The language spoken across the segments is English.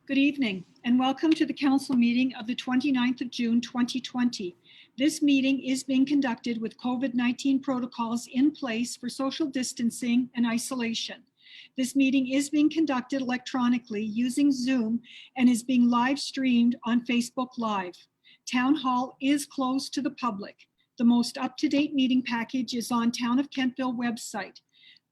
Good evening and welcome to the council meeting of the 29th of June 2020. This meeting is being conducted with COVID-19 protocols in place for social distancing and isolation. This meeting is being conducted electronically using Zoom and is being live streamed on Facebook Live. Town Hall is closed to the public. The most up-to-date meeting package is on Town of Kentville website.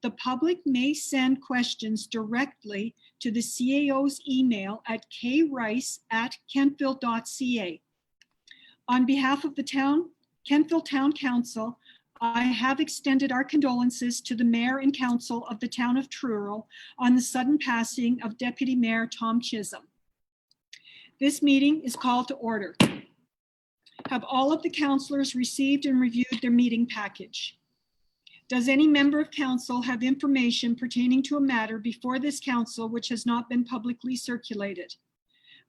The public may send questions directly to the CAO's email at krice@kentville.ca. On behalf of the Kentville Town Council, I have extended our condolences to the Mayor and Council of the Town of Truro on the sudden passing of Deputy Mayor Tom Chisholm. This meeting is called to order. Have all of the councillors received and reviewed their meeting package? Does any member of council have information pertaining to a matter before this council which has not been publicly circulated?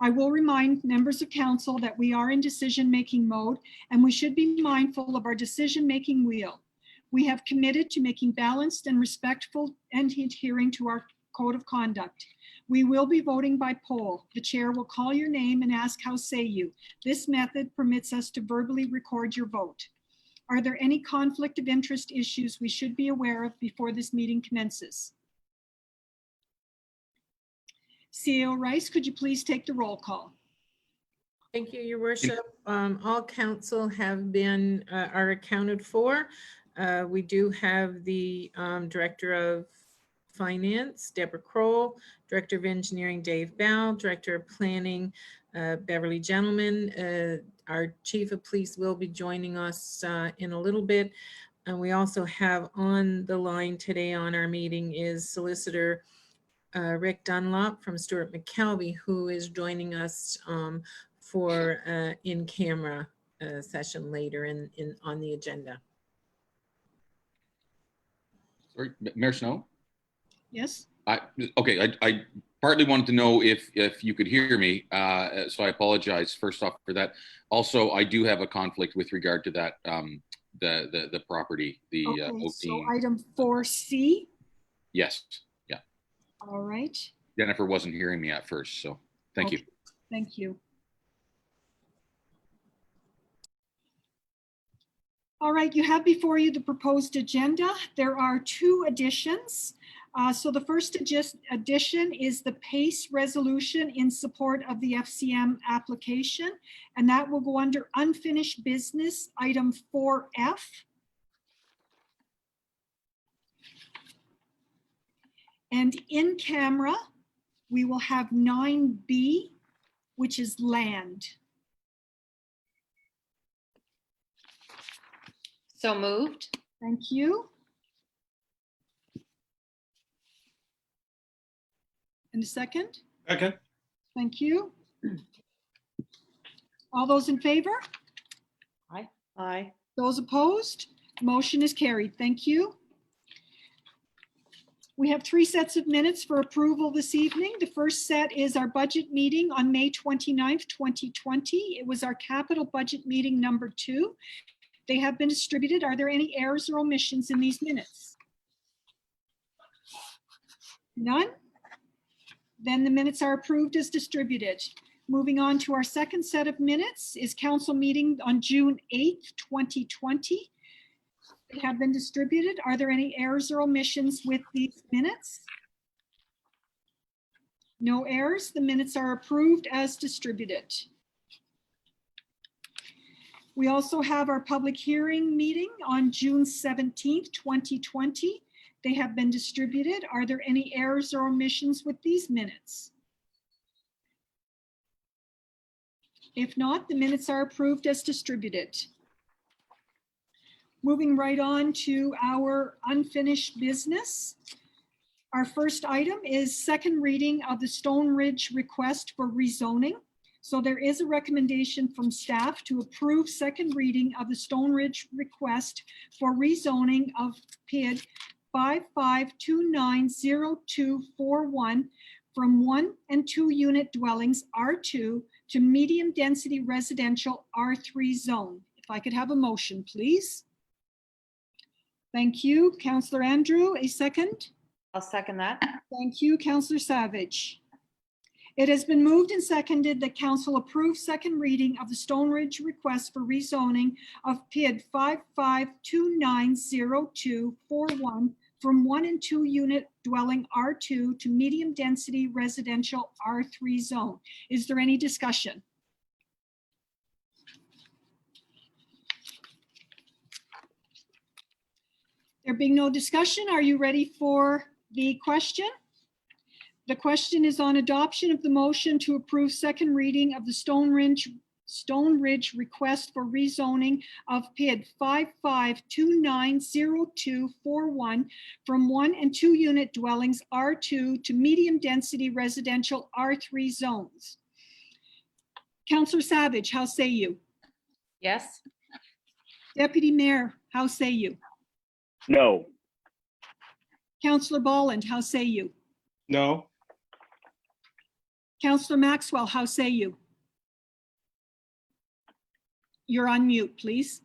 I will remind members of council that we are in decision-making mode and we should be mindful of our decision-making wheel. We have committed to making balanced and respectful and adhering to our code of conduct. We will be voting by poll. The chair will call your name and ask how say you. This method permits us to verbally record your vote. Are there any conflict of interest issues we should be aware of before this meeting commences? CAO Rice, could you please take the roll call? Thank you, Your Worship. All council are accounted for. We do have the Director of Finance, Deborah Kroll, Director of Engineering, Dave Bell, Director of Planning, Beverly Gentleman. Our Chief of Police will be joining us in a little bit. And we also have on the line today on our meeting is Solicitor Rick Dunlop from Stuart McKelvey, who is joining us for in-camera session later on the agenda. Sorry, Mayor Snow? Yes. I partly wanted to know if you could hear me, so I apologize first off for that. Also, I do have a conflict with regard to that, the property, the okay, so item 4C. Yes, yeah. All right. Jennifer wasn't hearing me at first, so thank you. Thank you. All right, you have before you the proposed agenda. There are two additions. So the first addition is the PACE resolution in support of the FCM application, and that will go under unfinished business, item 4F. And in camera, we will have 9B, which is land. So moved. Thank you. And a second? Second. Thank you. All those in favor? Aye. Aye. Those opposed? Motion is carried. Thank you. We have 3 sets of minutes for approval this evening. The first set is our budget meeting on May 29th, 2020. It was our capital budget meeting number 2. They have been distributed. Are there any errors or omissions in these minutes? None? Then the minutes are approved as distributed. Moving on to our second set of minutes is council meeting on June 8th, 2020. They have been distributed. Are there any errors or omissions with these minutes? No errors. The minutes are approved as distributed. We also have our public hearing meeting on June 17th, 2020. They have been distributed. Are there any errors or omissions with these minutes? If not, the minutes are approved as distributed. Moving right on to our unfinished business. Our first item is second reading of the Stone Ridge request for rezoning. So there is a recommendation from staff to approve second reading of the Stone Ridge request for rezoning of PID 55290241 from 1 and 2 unit dwellings R2 to medium density residential R3 zone. If I could have a motion, please. Thank you, Councillor Andrew. A second? I'll second that. Thank you, Councillor Savage. It has been moved and seconded that council approve second reading of the Stone Ridge request for rezoning of PID 55290241 from 1 and 2 unit dwelling R2 to medium density residential R3 zone. Is there any discussion? There being no discussion, are you ready for the question? The question is on adoption of the motion to approve second reading of the Stone Ridge request for rezoning of PID 55290241 from 1 and 2 unit dwellings R2 to medium density residential R3 zones. Councillor Savage, how say you? Yes. Deputy Mayor, how say you? No. Councillor Bolland, how say you? No. Councillor Maxwell, how say you? You're on mute, please.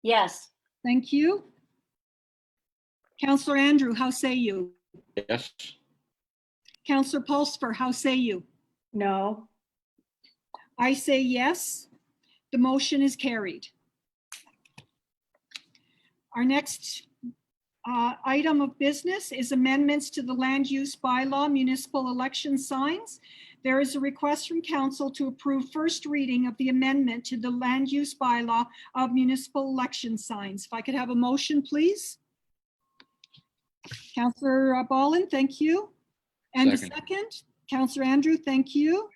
Yes. Thank you. Councillor Andrew, how say you? Yes. Councillor Pulsfer, how say you? No. I say yes. The motion is carried. Our next item of business is amendments to the land use bylaw municipal election signs. There is a request from council to approve first reading of the amendment to the land use bylaw of municipal election signs. If I could have a motion, please. Councillor Bolland, thank you. And a second, Councillor Andrew, thank you.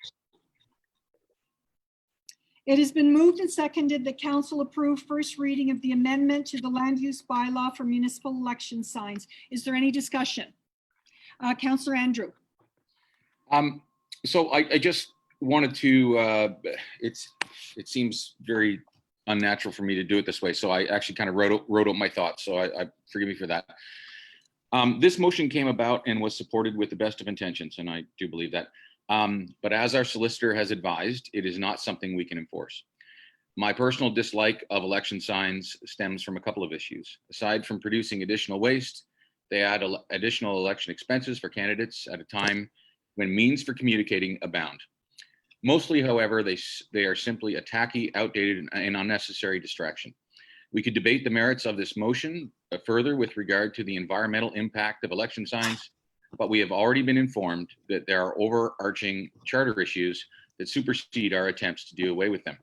It has been moved and seconded that council approve first reading of the amendment to the land use bylaw for municipal election signs. Is there any discussion? Councillor Andrew. So I just wanted to, it seems very unnatural for me to do it this way. So I actually kind of wrote out my thoughts. So I forgive me for that. This motion came about and was supported with the best of intentions, and I do believe that. But as our solicitor has advised, it is not something we can enforce. My personal dislike of election signs stems from a couple of issues. Aside from producing additional waste, they add additional election expenses for candidates at a time when means for communicating abound. Mostly, however, they are simply a tacky, outdated, and unnecessary distraction. We could debate the merits of this motion further with regard to the environmental impact of election signs, but we have already been informed that there are overarching charter issues that supersede our attempts to do away with them.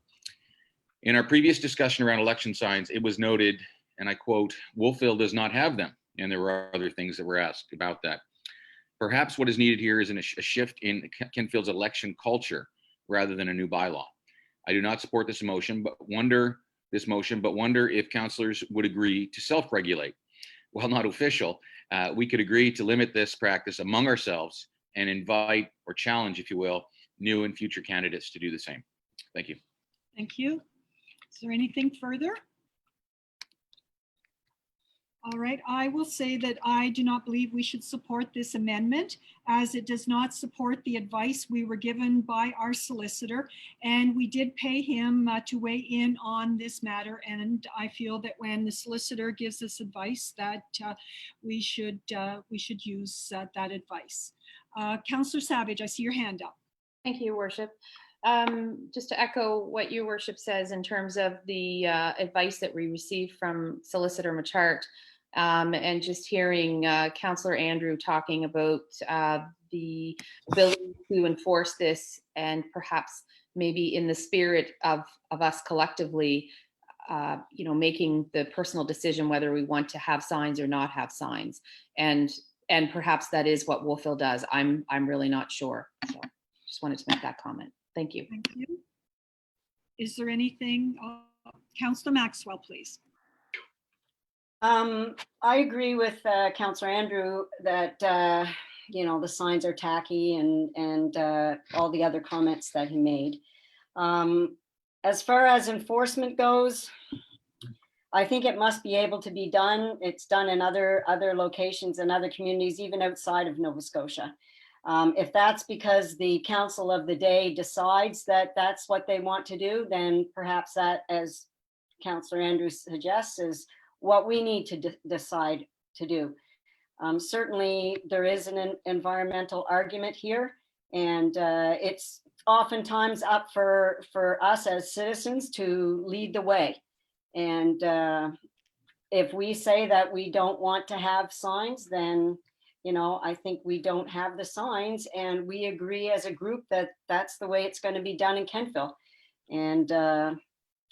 In our previous discussion around election signs, it was noted, and I quote, Wolfville does not have them, and there were other things that were asked about that. Perhaps what is needed here is a shift in Kentville's election culture rather than a new bylaw. I do not support this motion, but wonder if councillors would agree to self-regulate. While not official, we could agree to limit this practice among ourselves and invite or challenge, if you will, new and future candidates to do the same. Thank you. Thank you. Is there anything further? All right, I will say that I do not believe we should support this amendment as it does not support the advice we were given by our solicitor. And we did pay him to weigh in on this matter. And I feel that when the solicitor gives us advice that we should use that advice. Councillor Savage, I see your hand up. Thank you, Your Worship. Just to echo what Your Worship says in terms of the advice that we received from Solicitor Machart, and just hearing Councillor Andrew talking about the ability to enforce this, and perhaps maybe in the spirit of us collectively, making the personal decision whether we want to have signs or not have signs, and perhaps that is what Wolfville does. I'm really not sure. So just wanted to make that comment. Thank you. Thank you. Is there anything, Councillor Maxwell, please? I agree with Councillor Andrew that the signs are tacky and all the other comments that he made. As far as enforcement goes, I think it must be able to be done. It's done in other locations and other communities, even outside of Nova Scotia. If that's because the council of the day decides that that's what they want to do, then perhaps that, as Councillor Andrews suggests, is what we need to decide to do. Certainly, there is an environmental argument here, and it's oftentimes up for us as citizens to lead the way. And if we say that we don't want to have signs, then, I think we don't have the signs, and we agree as a group that that's the way it's going to be done in Kentville. And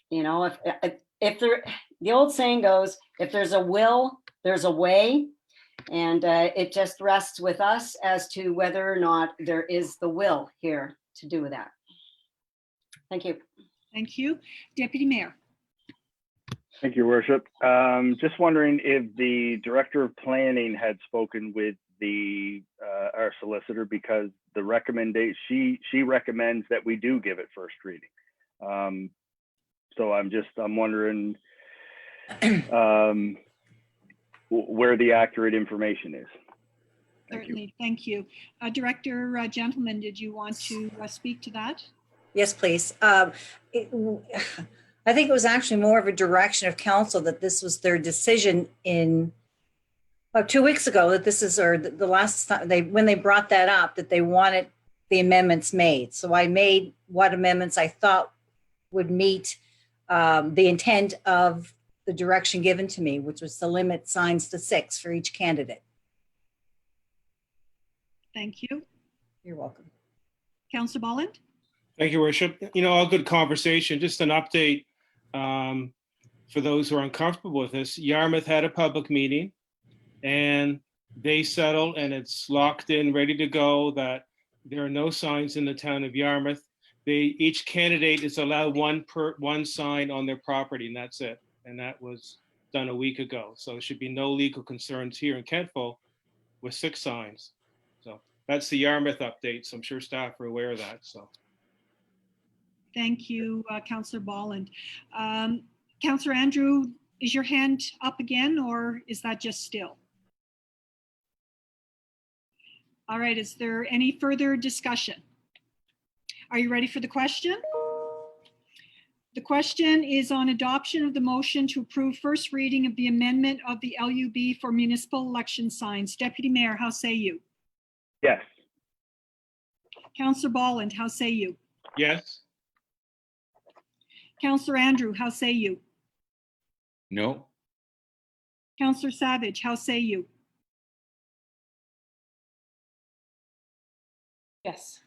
if there, the old saying goes, if there's a will, there's a way. And it just rests with us as to whether or not there is the will here to do that. Thank you. Thank you. Deputy Mayor. Thank you, Worship. Just wondering if the Director of Planning had spoken with our solicitor, because the recommendation, she recommends that we do give it first reading. So I'm wondering where the accurate information is. Thank you. Certainly, thank you. Director Gentleman, did you want to speak to that? Yes, please. I think it was actually more of a direction of council that this was their decision in about 2 weeks ago, that this is, or the last time when they brought that up, that they wanted the amendments made. So I made what amendments I thought would meet the intent of the direction given to me, which was to limit signs to 6 for each candidate. Thank you. You're welcome. Councillor Bolland? Thank you, Worship. All good conversation. Just an update for those who are uncomfortable with this. Yarmouth had a public meeting and they settled, and it's locked in, ready to go, that there are no signs in the town of Yarmouth. Each candidate is allowed one sign on their property, and that's it. And that was done a week ago. So there should be no legal concerns here in Kentville with 6 signs. So that's the Yarmouth update. So I'm sure staff are aware of that. So. Thank you, Councillor Bolland. Councillor Andrew, is your hand up again, or is that just still? All right, is there any further discussion? Are you ready for the question? The question is on adoption of the motion to approve first reading of the amendment of the LUB for municipal election signs. Deputy Mayor, how say you? Yes. Councillor Bolland, how say you? Yes. Councillor Andrew, how say you? No. Councillor Savage, how say you? Yes.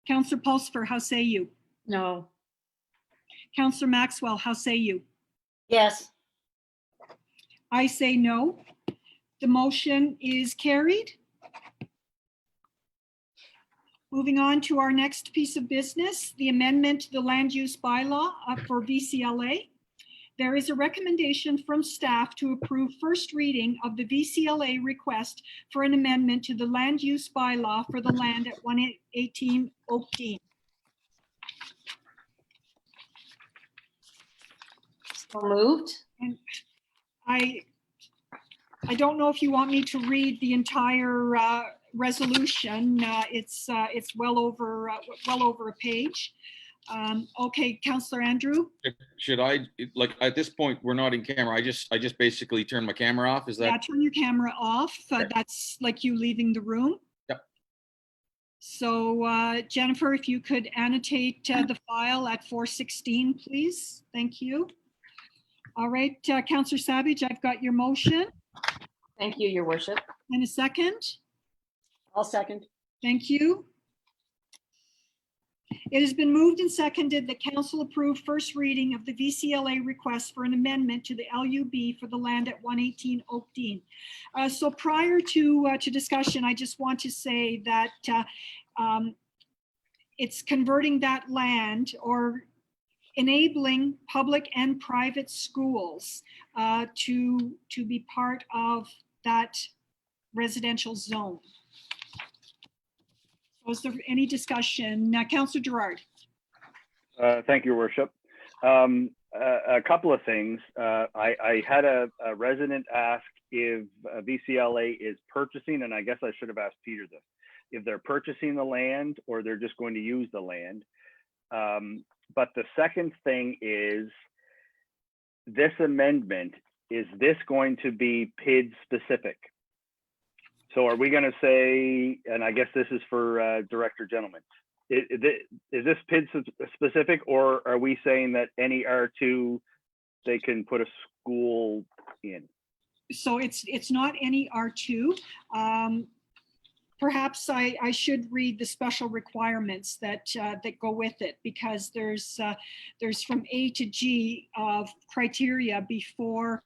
Councillor Pulsifer, how say you? No. Councillor Maxwell, how say you? Yes. I say no. The motion is carried. Moving on to our next piece of business, the amendment to the land use bylaw for VCLA. There is a recommendation from staff to approve first reading of the VCLA request for an amendment to the land use bylaw for the land at 118 Oak Dean. So moved. And I don't know if you want me to read the entire resolution. It's well over a page. Okay, Councillor Andrew. Should I, like, at this point, we're not in camera. I just basically turn my camera off. Is that? Yeah, turn your camera off. Okay. That's like you leaving the room. Yep. So Jennifer, if you could annotate the file at 416, please. Thank you. All right, Councillor Savage, I've got your motion. Thank you, Your Worship. And a second. I'll second. Thank you. It has been moved and seconded that council approve first reading of the VCLA request for an amendment to the LUB for the land at 118 Oak Dean. So prior to discussion, I just want to say that it's converting that land or enabling public and private schools to be part of that residential zone. So is there any discussion? Councillor Gerard. Thank you, Your Worship. A couple of things. I had a resident ask if VCLA is purchasing, and I guess I should have asked Peter this, if they're purchasing the land or they're just going to use the land. But the second thing is this amendment is this going to be PID specific? So are we going to say, and I guess this is for Director Gentleman, is this PID specific, or are we saying that any R2 they can put a school in? So it's not any R2. Perhaps I should read the special requirements that go with it, because there's from A to G of criteria before.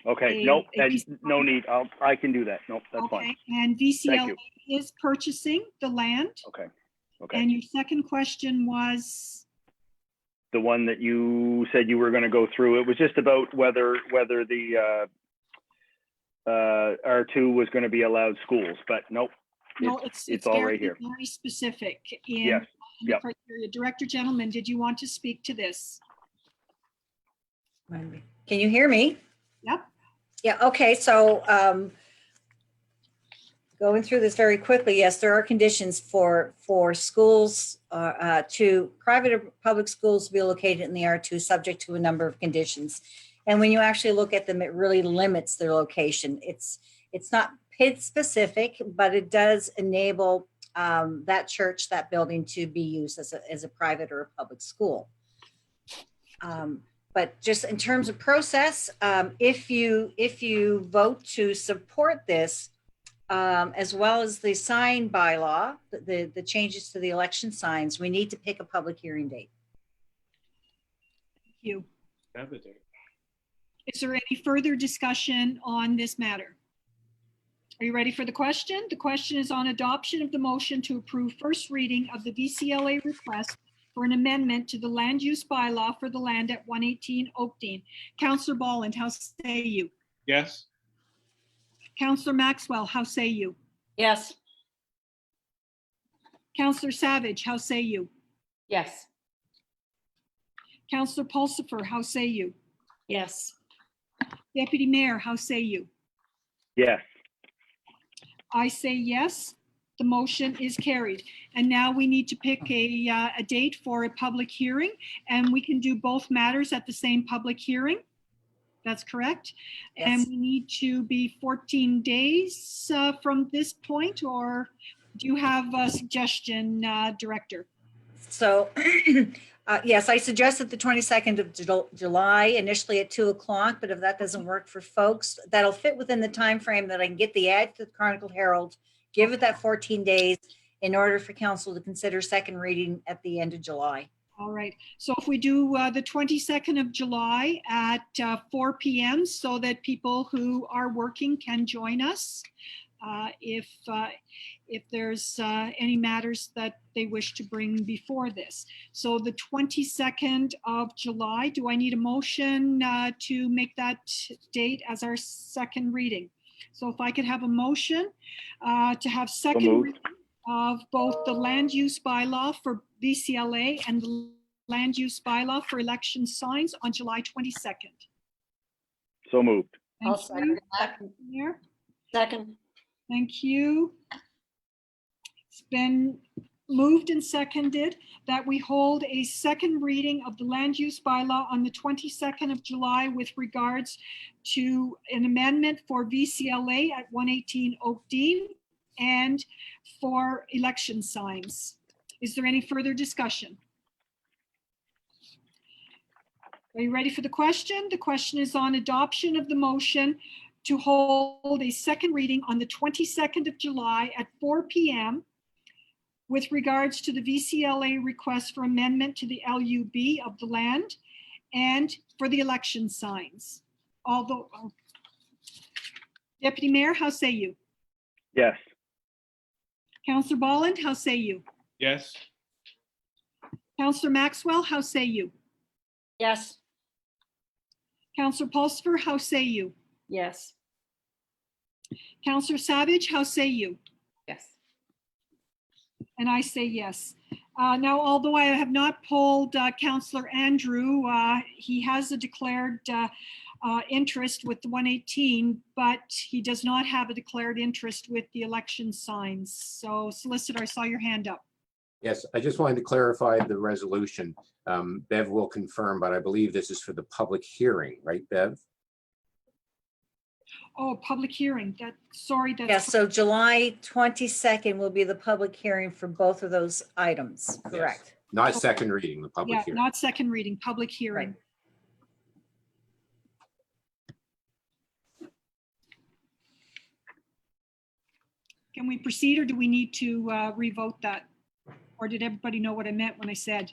Okay, a- nope, a and VCLA. no need. I can do that. Nope, that's Okay, fine. and Thank VCLA you. is purchasing the land. Okay, okay. And your second question was? The one that you said you were going to go through, it was just about whether the R2 was going to be allowed schools, but nope. No, it's all very, right here. very specific in Yes, the yep. criteria. Director Gentleman, did you want to speak to this? Can you hear me? Yep. Yeah, okay, so going through this very quickly, yes, there are conditions for schools to private or public schools to be located in the R2, subject to a number of conditions. And when you actually look at them, it really limits their location. It's not PID specific, but it does enable that church, that building to be used as a private or a public school. But just in terms of process, if you vote to support this, as well as the sign bylaw, the changes to the election signs, we need to pick a public hearing date. Thank you. Have a date. Is there any further discussion on this matter? Are you ready for the question? The question is on adoption of the motion to approve first reading of the VCLA request for an amendment to the land use bylaw for the land at 118 Oakdean. Councillor Bolland, how say you? Yes. Councillor Maxwell, how say you? Yes. Councillor Savage, how say you? Yes. Councillor Pulsifer, how say you? Yes. Deputy Mayor, how say you? Yes. I say yes. The motion is carried. And now we need to pick a date for a public hearing, and we can do both matters at the same public hearing. That's correct. Yes. And we need to be 14 days from this point, or do you have a suggestion, Director? So, yes, I suggested the 22nd of July, initially at 2 o'clock, but if that doesn't work for folks, that'll fit within the time frame that I can get the ad to the Chronicle Herald, give it that 14 days in order for council to consider second reading at the end of July. All right. So if we do the 22nd of July at 4 p.m. so that people who are working can join us. If there's any matters that they wish to bring before this. So the 22nd of July, do I need a motion to make that date as our second reading? So if I could have a motion to have second reading of both the land use bylaw for VCLA and the land use bylaw for election signs on July 22nd. So moved. I'll Thank second you, that. Mayor. Second. Thank you. It's been moved and seconded that we hold a second reading of the land use bylaw on the 22nd of July with regards to an amendment for VCLA at 118 Oakdean and for election signs. Is there any further discussion? Are you ready for the question? The question is on adoption of the motion to hold a second reading on the 22nd of July at 4 p.m. with regards to the VCLA request for amendment to the LUB of the land and for the election signs. Although, Deputy Mayor, how say you? Yes. Councillor Bolland, how say you? Yes. Councillor Maxwell, how say you? Yes. Councillor Pulsifer, how say you? Yes. Councillor Savage, how say you? Yes. And I say yes. Now, although I have not polled Councillor Andrew, he has a declared interest with the 118, but he does not have a declared interest with the election signs. So, Solicitor, I saw your hand up. Yes, I just wanted to clarify the resolution. Bev will confirm, but I believe this is for the public hearing, right, Bev? Oh, public hearing. Sorry, Yeah, that's, so July 22nd will be the public hearing for both of those items, correct? Not second reading, the public yeah, hearing. not second reading, public hearing. Right. Can we proceed or do we need to revote that? Or did everybody know what I meant when I said?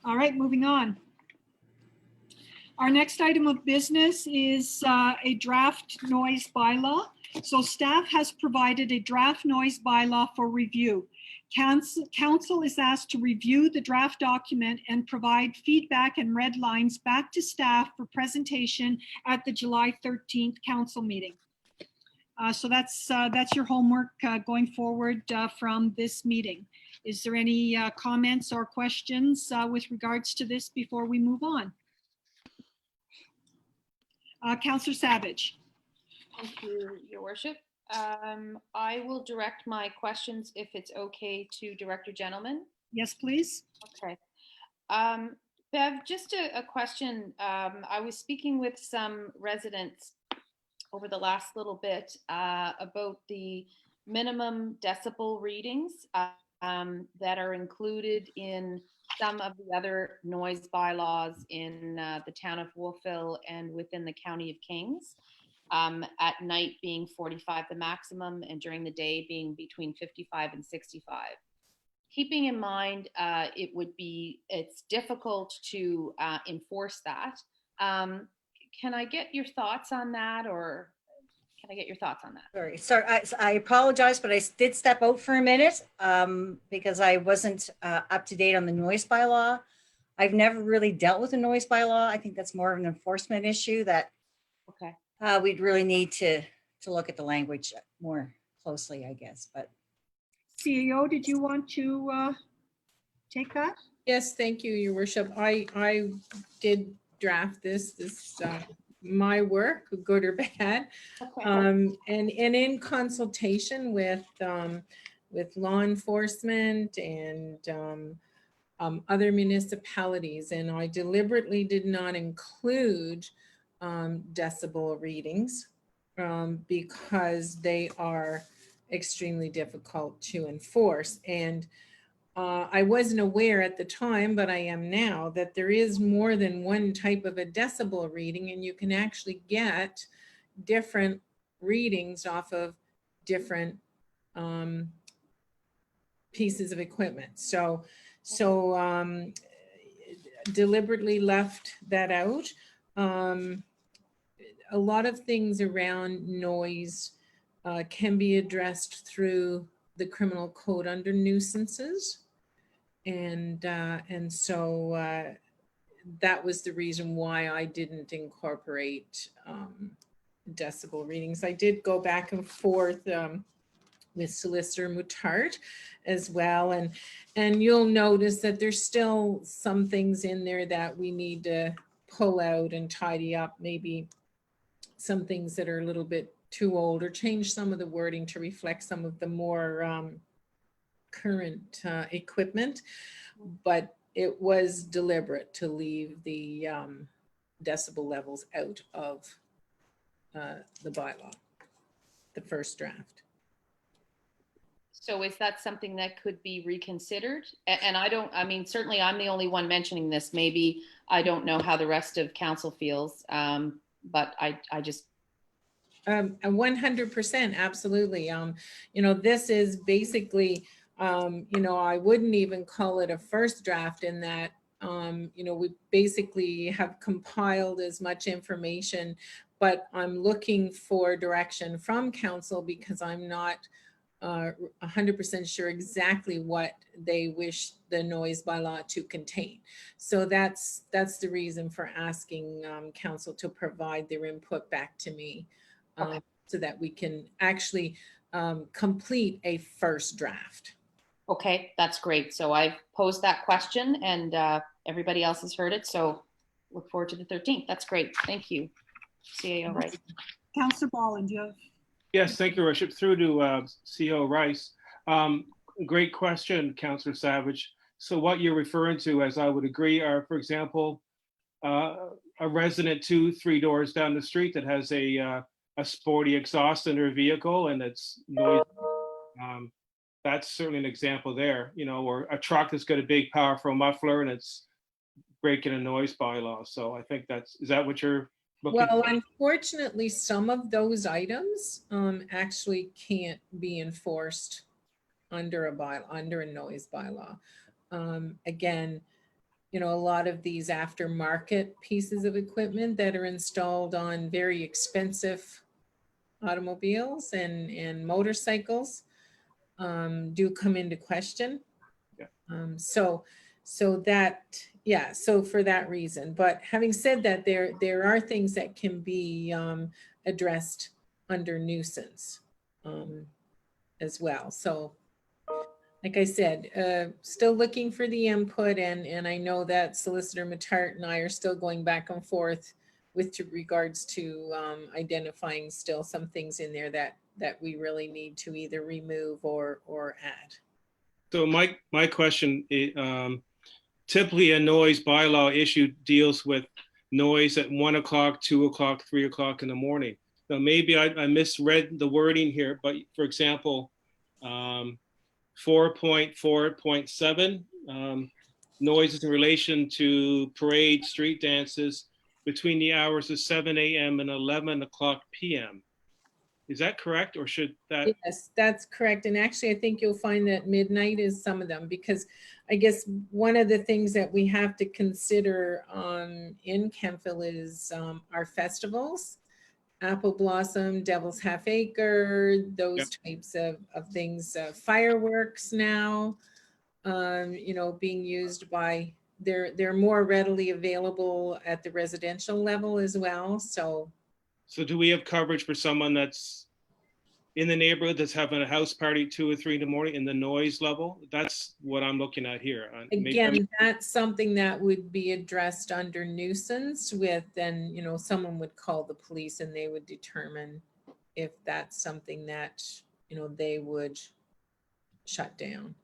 All right, moving on. Our next item of business is a draft noise bylaw. So staff has provided a draft noise bylaw for review. Council is asked to review the draft document and provide feedback and red lines back to staff for presentation at the July 13th council meeting. So that's your homework going forward from this meeting. Is there any comments or questions with regards to this before we move on? Councillor Savage. Thank you, Your Worship. I will direct my questions, if it's okay, to Director Gentleman. Yes, please. Okay. Bev, just a question. I was speaking with some residents over the last little bit about the minimum decibel readings that are included in some of the other noise bylaws in the town of Wolfville and within the county of Kings. At night being 45 the maximum, and during the day being between 55 and 65. Keeping in mind, it's difficult to enforce that. Can I get your thoughts on that, or can I get your thoughts on that? Sorry, I apologize, but I did step out for a minute because I wasn't up to date on the noise bylaw. I've never really dealt with a noise bylaw. I think that's more of an enforcement issue that Okay. we'd really need to look at the language more closely, I guess, but. CEO, did you want to take that? Yes, thank you, Your Worship. I did draft this my work, good or bad, Okay. and in consultation with law enforcement and other municipalities, and I deliberately did not include decibel readings because they are extremely difficult to enforce. And I wasn't aware at the time, but I am now, that there is more than one type of a decibel reading, and you can actually get different readings off of different pieces of equipment. So deliberately left that out. A lot of things around noise can be addressed through the criminal code under nuisances. And so that was the reason why I didn't incorporate decibel readings. I did go back and forth with Solicitor Muttart as well. And you'll notice that there's still some things in there that we need to pull out and tidy up, maybe some things that are a little bit too old, or change some of the wording to reflect some of the more current equipment. But it was deliberate to leave the decibel levels out of the bylaw, the first draft. So is that something that could be reconsidered? And I mean, certainly I'm the only one mentioning this. Maybe I don't know how the rest of council feels, but I just. 100%, absolutely. This is basically, I wouldn't even call it a first draft in that, we basically have compiled as much information, but I'm looking for direction from council because I'm not 100% sure exactly what they wish the noise bylaw to contain. So that's the reason for asking council to provide their input back to me, so that we can actually complete a first draft. Okay, that's great. So I've posed that question and everybody else has heard it. So look forward to the 13th. That's great. Thank you, CAO Rice. Councillor Ballin, do you have? Yes, thank you, Worship. Through to CEO Rice. Great question, Councillor Savage. So what you're referring to, as I would agree, are, for example, a resident 2-3 doors down the street that has a sporty exhaust in their vehicle and it's noisy. That's certainly an example there, you know, or a truck that's got a big powerful muffler and it's breaking a noise bylaw. So I think is that what you're looking Well, for? unfortunately, some of those items actually can't be enforced under a noise bylaw. Again, you know, a lot of these aftermarket pieces of equipment that are installed on very expensive automobiles and motorcycles do come into question. Yeah. So for that reason. But having said that, there are things that can be addressed under nuisance as well. So like I said, still looking for the input, and I know that Solicitor Matart and I are still going back and forth with regards to identifying still some things in there that we really need to either remove or add. So my question, typically a noise bylaw issue deals with noise at 1 o'clock, 2 o'clock, 3 o'clock in the morning. Now maybe I misread the wording here, but for example, 4.4.7, noises in relation to parades, street dances between the hours of 7 a.m. and 11 o'clock p.m. Is that correct, or should that? Yes, that's correct. And actually, I think you'll find that midnight is some of them, because I guess one of the things that we have to consider in Kentville is our festivals, Apple Blossom, Devil's Half Acre, those types of things, fireworks now, you know, being used by, they're more readily available at the residential level as well. So do we have coverage for someone that's in the neighborhood that's having a house party 2 or 3 in the morning in the noise level? That's what I'm looking at here. Again, that's something that would be addressed under nuisance with, then, you know, someone would call the police and they would determine if that's something that, you know, they would shut down.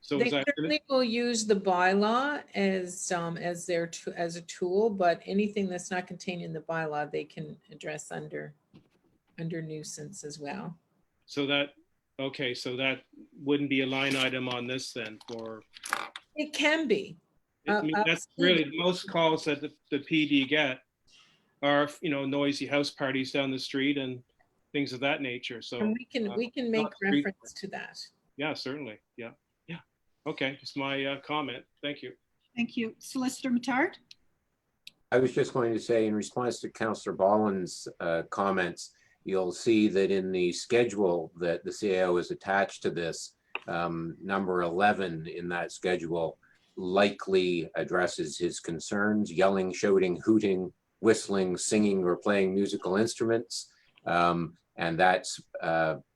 So They is that, certainly will use the bylaw as a tool, but anything that's not contained in the bylaw, they can address under nuisance as well. so that wouldn't be a line item on this then for. It can be. I mean, that's really most calls that the PD get are, you know, noisy house parties down the street and things of that nature. So and we can make reference to that. Yeah, certainly. Yeah. Okay, just my comment. Thank you. Thank you. Solicitor Matart? I was just going to say, in response to Councillor Bolland's comments, you'll see that in the schedule that the CAO is attached to this, number 11 in that schedule likely addresses his concerns: yelling, shouting, hooting, whistling, singing, or playing musical instruments. And that's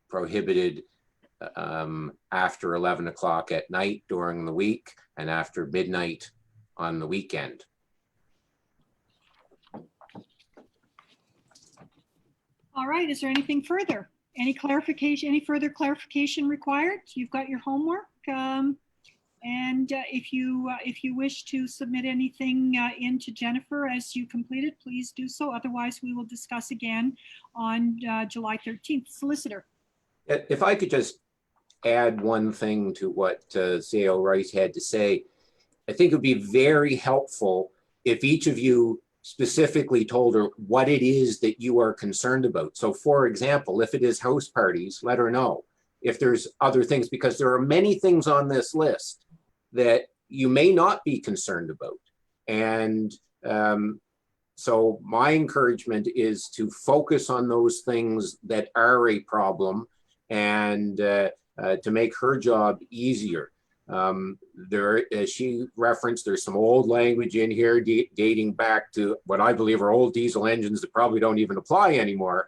prohibited after 11 o'clock at night during the week and after midnight on the weekend. All right, is there anything further? Any further clarification required? You've got your homework. If you wish to submit anything into Jennifer as you complete it, please do so. Otherwise, we will discuss again on July 13th. Solicitor. If I could just add one thing to what CAO Rice had to say, I think it would be very helpful if each of you specifically told her what it is that you are concerned about. So for example, if it is house parties, let her know. If there's other things, because there are many things on this list that you may not be concerned about. And so my encouragement is to focus on those things that are a problem and to make her job easier. As she referenced, there's some old language in here dating back to what I believe are old diesel engines that probably don't even apply anymore.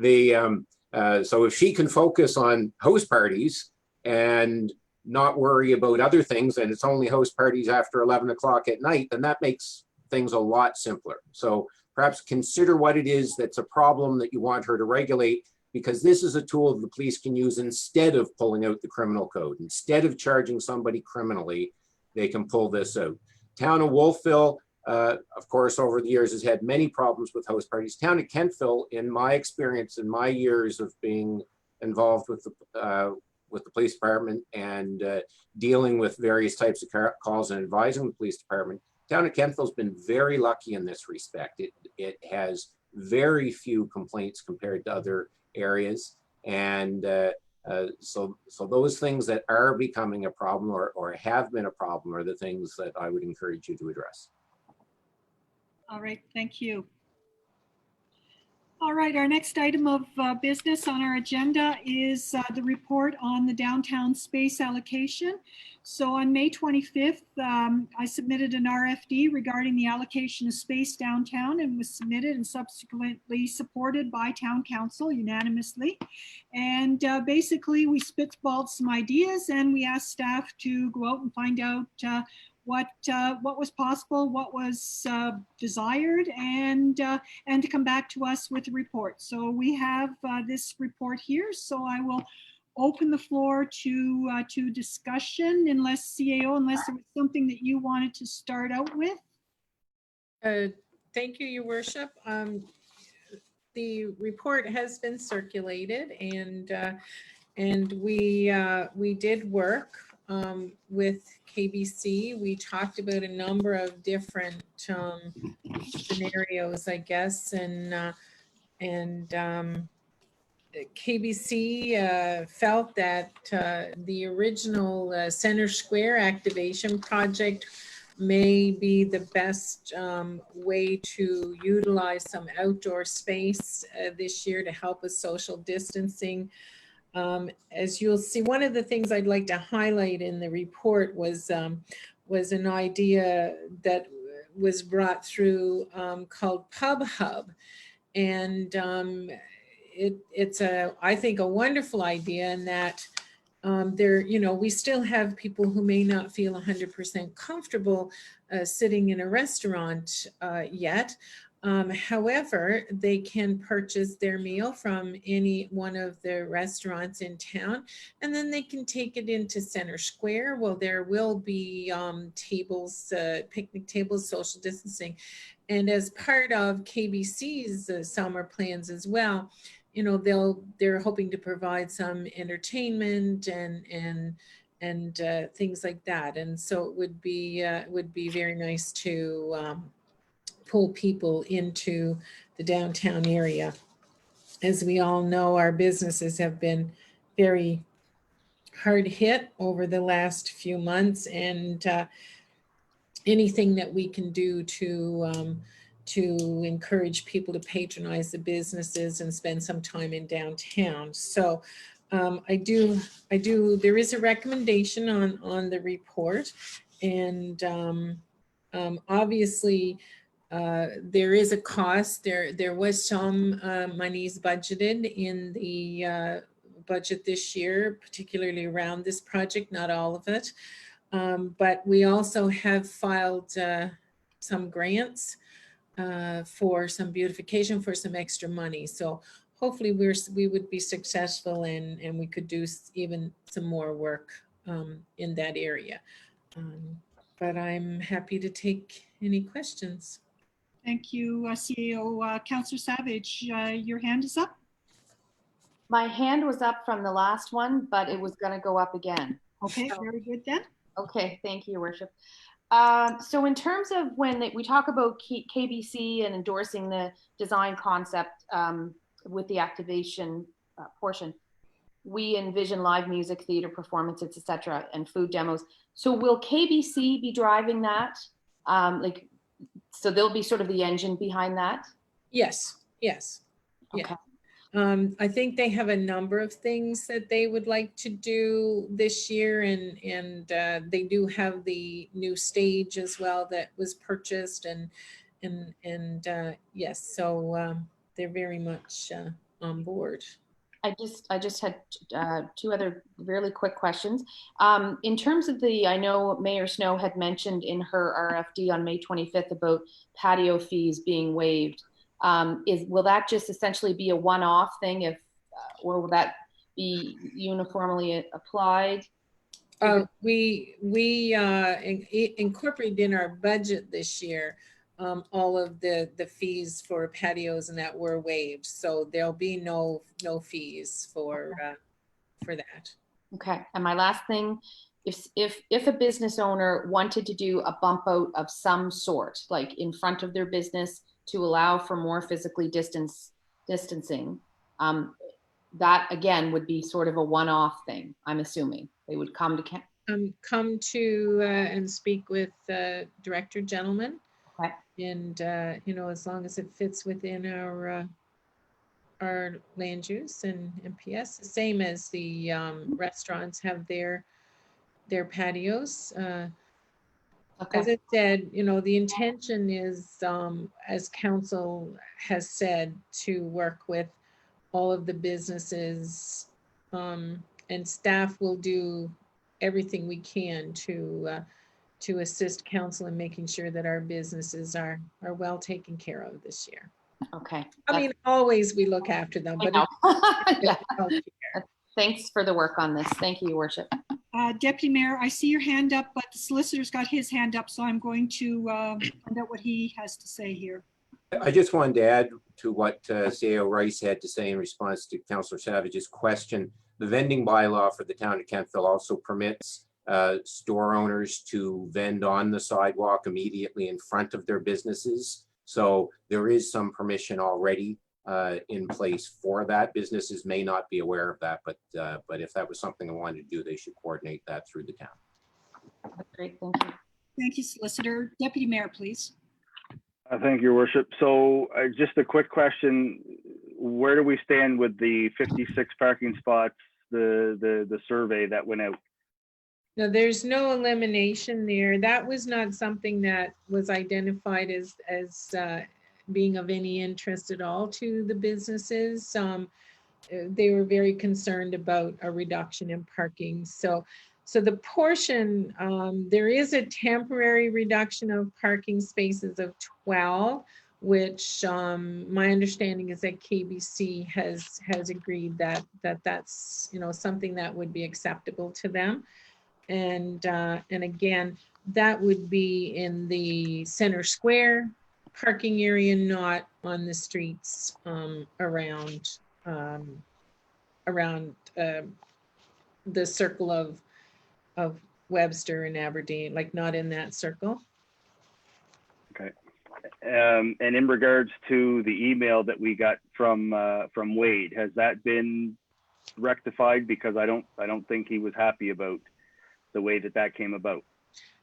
So if she can focus on house parties and not worry about other things, and it's only house parties after 11 o'clock at night, then that makes things a lot simpler. So perhaps consider what it is that's a problem that you want her to regulate, because this is a tool the police can use instead of pulling out the criminal code. Instead of charging somebody criminally, they can pull this out. Town of Wolfville of course, over the years has had many problems with house parties. Town of Kentville, in my experience, in my years of being involved with the police department and dealing with various types of calls and advising the police department, Town of Kentville's been very lucky in this respect. It has very few complaints compared to other areas, and so those things that are becoming a problem or have been a problem are the things that I would encourage you to address. All right, thank you. All right, our next item of business on our agenda is the report on the downtown space allocation. So on May 25th, I submitted an RFD regarding the allocation of space downtown and was submitted and subsequently supported by Town Council unanimously. And basically we spitballed some ideas and we asked staff to go out and find out what was possible, what was desired, and to come back to us with a report. So we have this report here. So I will open the floor to discussion, unless CAO, unless there was something that you wanted to start out with. Thank you, Your Worship. The report has been circulated, and we did work with KBC. We talked about a number of different scenarios, I guess, and KBC felt that the original Center Square activation project may be the best way to utilize some outdoor space this year to help with social distancing. As you'll see, one of the things I'd like to highlight in the report was an idea that was brought through called Pub Hub. And it's I think a wonderful idea in that we still have people who may not feel 100% comfortable sitting in a restaurant yet. However, they can purchase their meal from any one of the restaurants in town, and then they can take it into Center Square. Well, there will be tables, picnic tables, social distancing. And as part of KBC's summer plans as well, they're hoping to provide some entertainment and things like that. And so it would be very nice to pull people into the downtown area. As we all know, our businesses have been very hard hit over the last few months, and anything that we can do to encourage people to patronize the businesses and spend some time in downtown. So there is a recommendation on the report, and obviously there is a cost. There was some monies budgeted in the budget this year, particularly around this project, not all of it. But we also have filed some grants for some beautification, for some extra money. So hopefully we would be successful and we could do even some more work in that area. But I'm happy to take any questions. Thank you, CAO. Councillor Savage, your hand is up. My hand was up from the last one, but it was going to go up again. Okay, very good then. Okay, thank you, Your Worship. So in terms of when we talk about KBC and endorsing the design concept with the activation portion, we envision live music, theater performances, etc., and food demos. So will KBC be driving that? So they'll be sort of the engine behind that? Yes. Okay. Yeah. I think they have a number of things that they would like to do this year, and they do have the new stage as well that was purchased, and yes, so they're very much on board. I just had two other really quick questions. In terms of I know Mayor Snow had mentioned in her RFD on May 25th about patio fees being waived. Will that just essentially be a one-off thing, or will that be uniformly applied? We incorporated in our budget this year all of the fees for patios and that were waived. So there'll be no fees for that. Okay, and my last thing, if a business owner wanted to do a bump out of some sort, like in front of their business to allow for more physically distancing, that again would be sort of a one-off thing, I'm assuming. They would come to Come to and speak with Director Gentleman. Okay. And, as long as it fits within our land use and MPS, the same as the restaurants have their patios. As I said, the intention is, as council has said, to work with all of the businesses, and staff will do everything we can to assist council in making sure that our businesses are well taken care of this year. Okay. I mean, always we look after them, but Yeah. Thanks for the work on this. Thank you, Your Worship. Deputy Mayor, I see your hand up, but the solicitor's got his hand up, so I'm going to find out what he has to say here. I just wanted to add to what CAO Rice had to say in response to Councillor Savage's question. The vending bylaw for the town of Kentville also permits store owners to vend on the sidewalk immediately in front of their businesses. So there is some permission already in place for that. Businesses may not be aware of that, but if that was something they wanted to do, they should coordinate that through the town. That's great. Thank you. Thank you, Solicitor. Deputy Mayor, please. Thank you, Your Worship. So just a quick question. Where do we stand with the 56 parking spots, the survey that went out? No, there's no elimination there. That was not something that was identified as being of any interest at all to the businesses. They were very concerned about a reduction in parking. So the portion, there is a temporary reduction of parking spaces of 12, which my understanding is that KBC has agreed that that's something that would be acceptable to them. And again, that would be in the center square parking area, not on the streets around the circle of Webster and Aberdeen, like not in that circle. Okay. And in regards to the email that we got from Wade, has that been rectified? Because I don't think he was happy about the way that came about.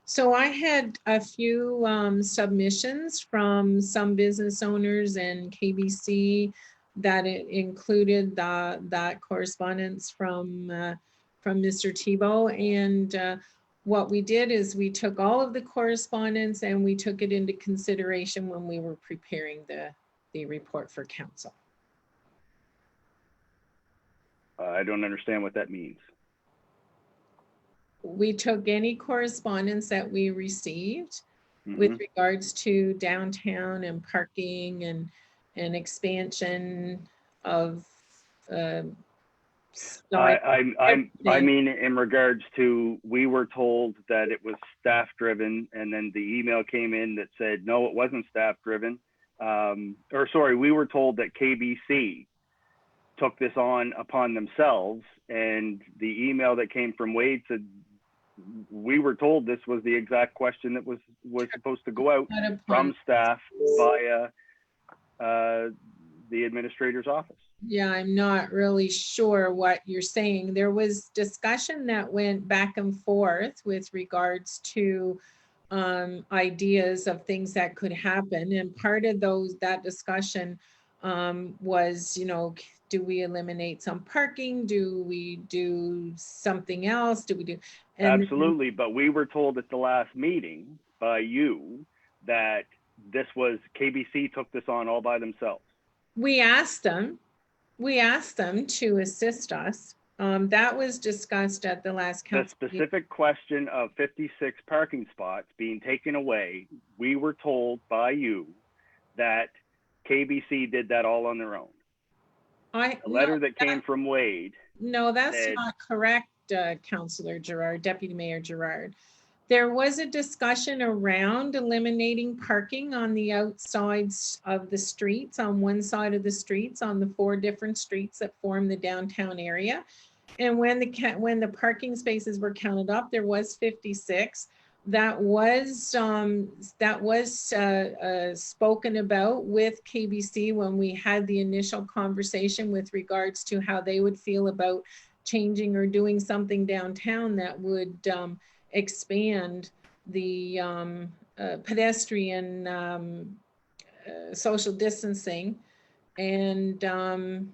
So I had a few submissions from some business owners and KBC that it included that correspondence from Mr. Tebow. And what we did is we took all of the correspondence and we took it into consideration when we were preparing the report for council. I don't understand what that means. We took any correspondence that we received with regards to downtown and parking and expansion of I mean, in regards to, we were told that it was staff driven, and then the email came in that said no, it wasn't staff driven. Or sorry, we were told that KBC took this on upon themselves, and the email that came from Wade said we were told this was the exact question that was supposed to go out from staff via the administrator's office. Yeah, I'm not really sure what you're saying. There was discussion that went back and forth with regards to ideas of things that could happen. And part of that discussion was, do we eliminate some parking? Do we do something else? Do we do? And absolutely, but we were told at the last meeting by you that this was KBC took this on all by themselves. We asked them to assist us. That was discussed at the last council. The specific question of 56 parking spots being taken away, we were told by you that KBC did that all on their own. The letter that came from Wade. No, that's not correct, Councillor Gerard, Deputy Mayor Gerard. There was a discussion around eliminating parking on the outsides of the streets, on one side of the streets, on the 4 different streets that form the downtown area. And when the parking spaces were counted up, there was 56. That was spoken about with KBC when we had the initial conversation with regards to how they would feel about changing or doing something downtown that would expand the pedestrian social distancing. And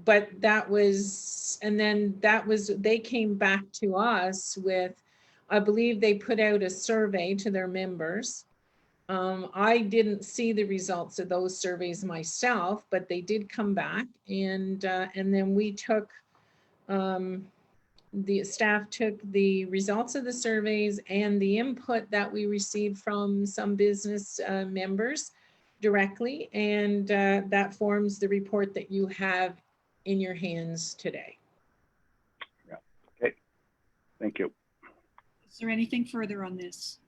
but that was, and then that was, they came back to us with, I believe they put out a survey to their members. I didn't see the results of those surveys myself, but they did come back, and then we took, the staff took the results of the surveys and the input that we received from some business members directly, and that forms the report that you have in your hands today. Yeah. Okay. Thank you. Is there anything further on this?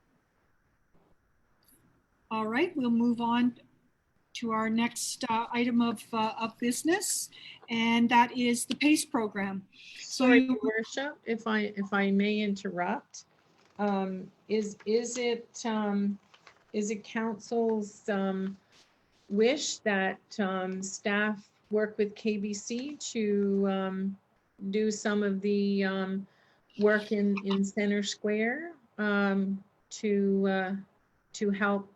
All right, we'll move on to our next item of business, and that is the PACE program. Sorry, Your Worship, if I may interrupt, is it council's wish that staff work with KBC to do some of the work in Center Square to help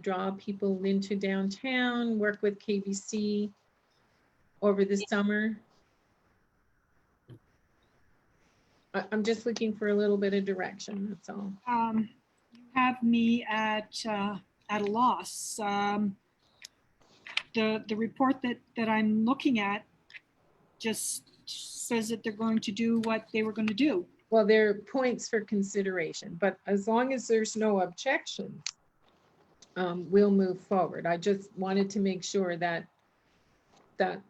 draw people into downtown, work with KBC over the summer? I'm just looking for a little bit of direction, that's all. You have me at a loss. The report that I'm looking at just says that they're going to do what they were going to do. Well, there are points for consideration, but as long as there's no objections, we'll move forward. I just wanted to make sure that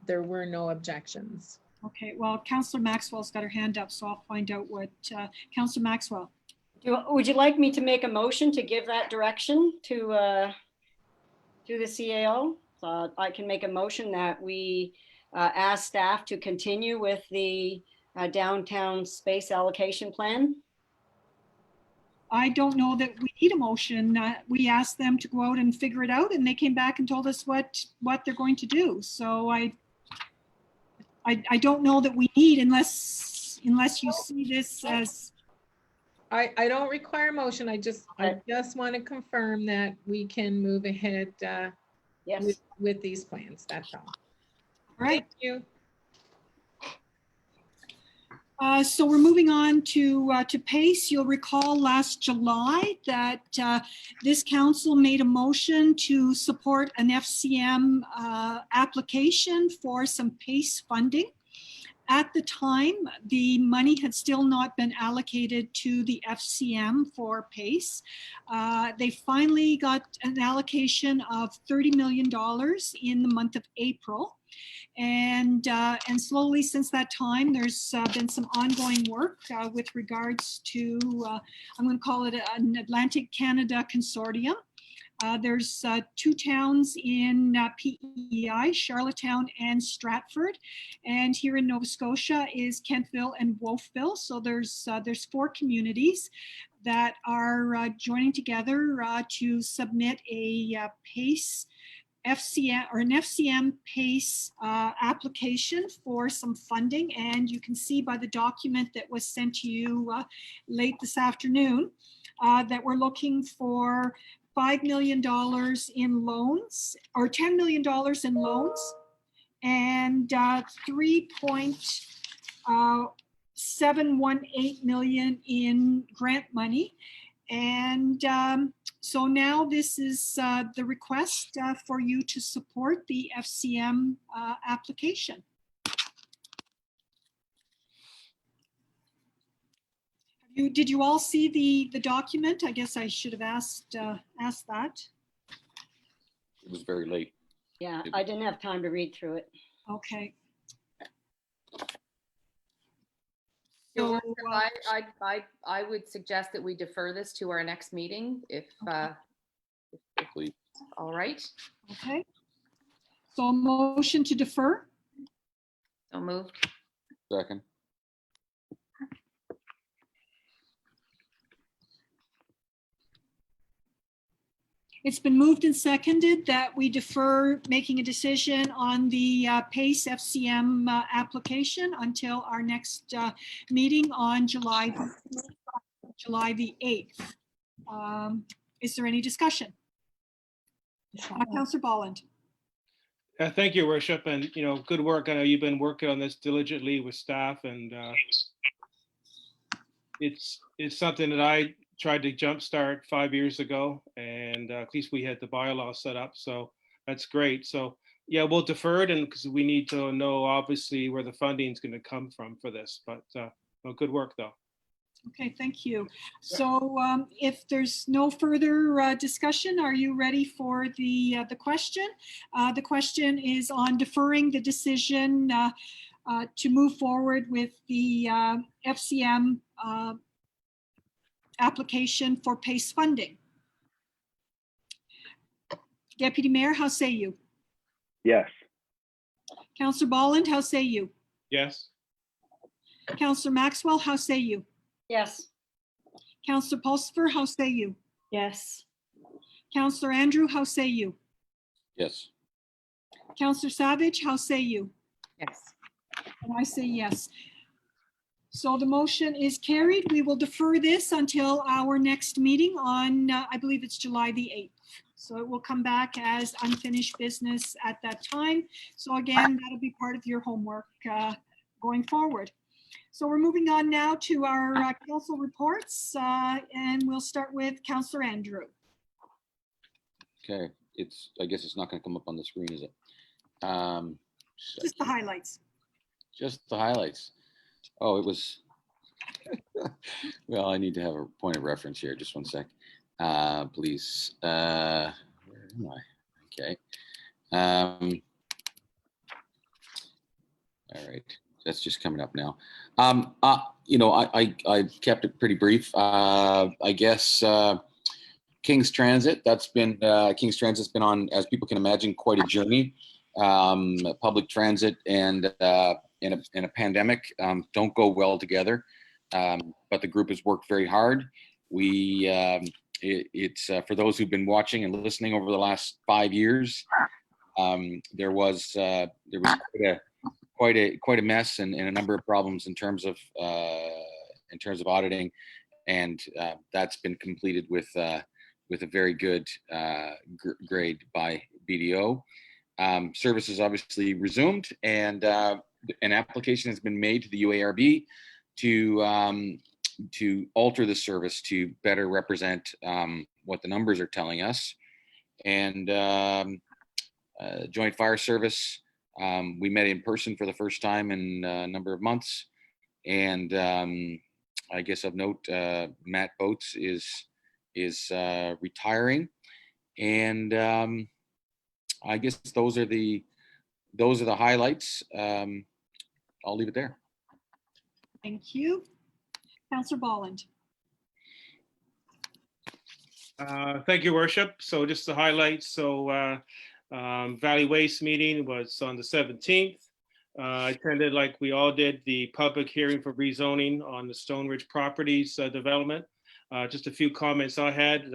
there were no objections. Okay, well, Councillor Maxwell's got her hand up, so I'll find out what, Councillor Maxwell. Would you like me to make a motion to give that direction to the CAO? I can make a motion that we ask staff to continue with the downtown space allocation plan. I don't know that we need a motion. We asked them to go out and figure it out, and they came back and told us what they're going to do. So I don't know that we need, unless you see this as. I don't require a motion. I just want to confirm that we can move ahead Yes. with these plans. That's all. All right. Thank you. So we're moving on to PACE. You'll recall last July that this council made a motion to support an FCM application for some PACE funding. At the time, the money had still not been allocated to the FCM for PACE. They finally got an allocation of $30 million in the month of April. And slowly since that time, there's been some ongoing work with regards to, I'm going to call it an Atlantic Canada consortium. There's 2 towns in PEI, Charlottetown and Stratford. And here in Nova Scotia is Kentville and Wolfville. So there's 4 communities that are joining together to submit a PACE FCM or an FCM PACE application for some funding. And you can see by the document that was sent to you late this afternoon that we're looking for $5 million in loans, or $10 million in loans, and 3.718 million in grant money. And so now this is the request for you to support the FCM application. Did you all see the document? I guess I should have asked that. It was very late. Yeah, I didn't have time to read through it. Okay. Your So, Worship, I would suggest that we defer this to our next meeting if, Please. all right, okay. So a motion to defer. so moved. Second. It's been moved and seconded that we defer making a decision on the PACE FCM application until our next meeting on July the 8th. Is there any discussion? Councillor Bolland. Thank you, Worship, and good work. I know you've been working on this diligently with staff, and it's something that I tried to jumpstart 5 years ago, and at least we had the bylaw set up, so that's great. So yeah, we'll defer it, and because we need to know obviously where the funding is going to come from for this. But well, good work though. Okay, thank you. So if there's no further discussion, are you ready for the question? The question is on deferring the decision to move forward with the FCM application for PACE funding. Deputy Mayor, how say you? Yes. Councillor Bolland, how say you? Yes. Councillor Maxwell, how say you? Yes. Councillor Pulsifer, how say you? Yes. Councillor Andrew, how say you? Yes. Councillor Savage, how say you? Yes. And I say yes. So the motion is carried. We will defer this until our next meeting on, I believe it's July the 8th. So it will come back as unfinished business at that time. So again, that'll be part of your homework going forward. So we're moving on now to our council reports, and we'll start with Councillor Andrew. Okay. I guess it's not going to come up on the screen, is it? Just the highlights. Just the highlights. Oh, it was. Well, I need to have a point of reference here. Just one sec, please. Where am I? Okay. All right. That's just coming up now. I kept it pretty brief. I guess King's Transit. King's Transit's been on, as people can imagine, quite a journey. Public transit and in a pandemic don't go well together. But the group has worked very hard. It's for those who've been watching and listening over the last 5 years. There was quite a mess and a number of problems in terms of auditing, and that's been completed with a very good grade by BDO. Services obviously resumed, and an application has been made to the UARB to alter the service to better represent what the numbers are telling us. And Joint Fire Service, we met in person for the first time in a number of months. And I guess of note, Matt Boats is retiring. And I guess those are the highlights. I'll leave it there. Thank you. Councillor Bolland. Thank you, Worship. So just the highlights. So Valley Waste meeting was on the 17th. I attended, like we all did, the public hearing for rezoning on the Stone Ridge Properties development. Just a few comments I had.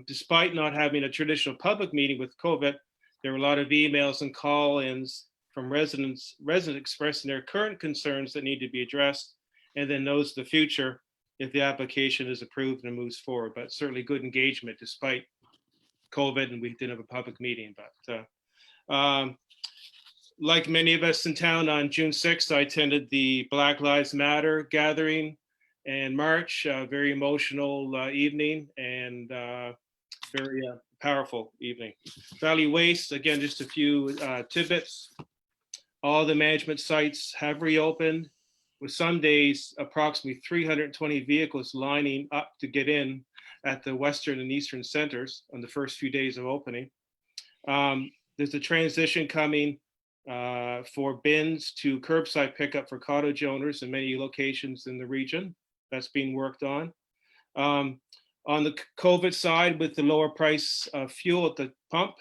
Despite not having a traditional public meeting with COVID, there were a lot of emails and call-ins from residents expressing their current concerns that need to be addressed, and then those of the future if the application is approved and moves forward. But certainly good engagement despite COVID, and we didn't have a public meeting. But like many of us in town, on June 6th, I attended the Black Lives Matter gathering and march. Very emotional evening, and very powerful evening. Valley Waste, again, just a few tidbits. All the management sites have reopened, with some days approximately 320 vehicles lining up to get in at the western and eastern centers on the first few days of opening. There's a transition coming for bins to curbside pickup for cottage owners in many locations in the region. That's being worked on. On the COVID side, with the lower price of fuel at the pump,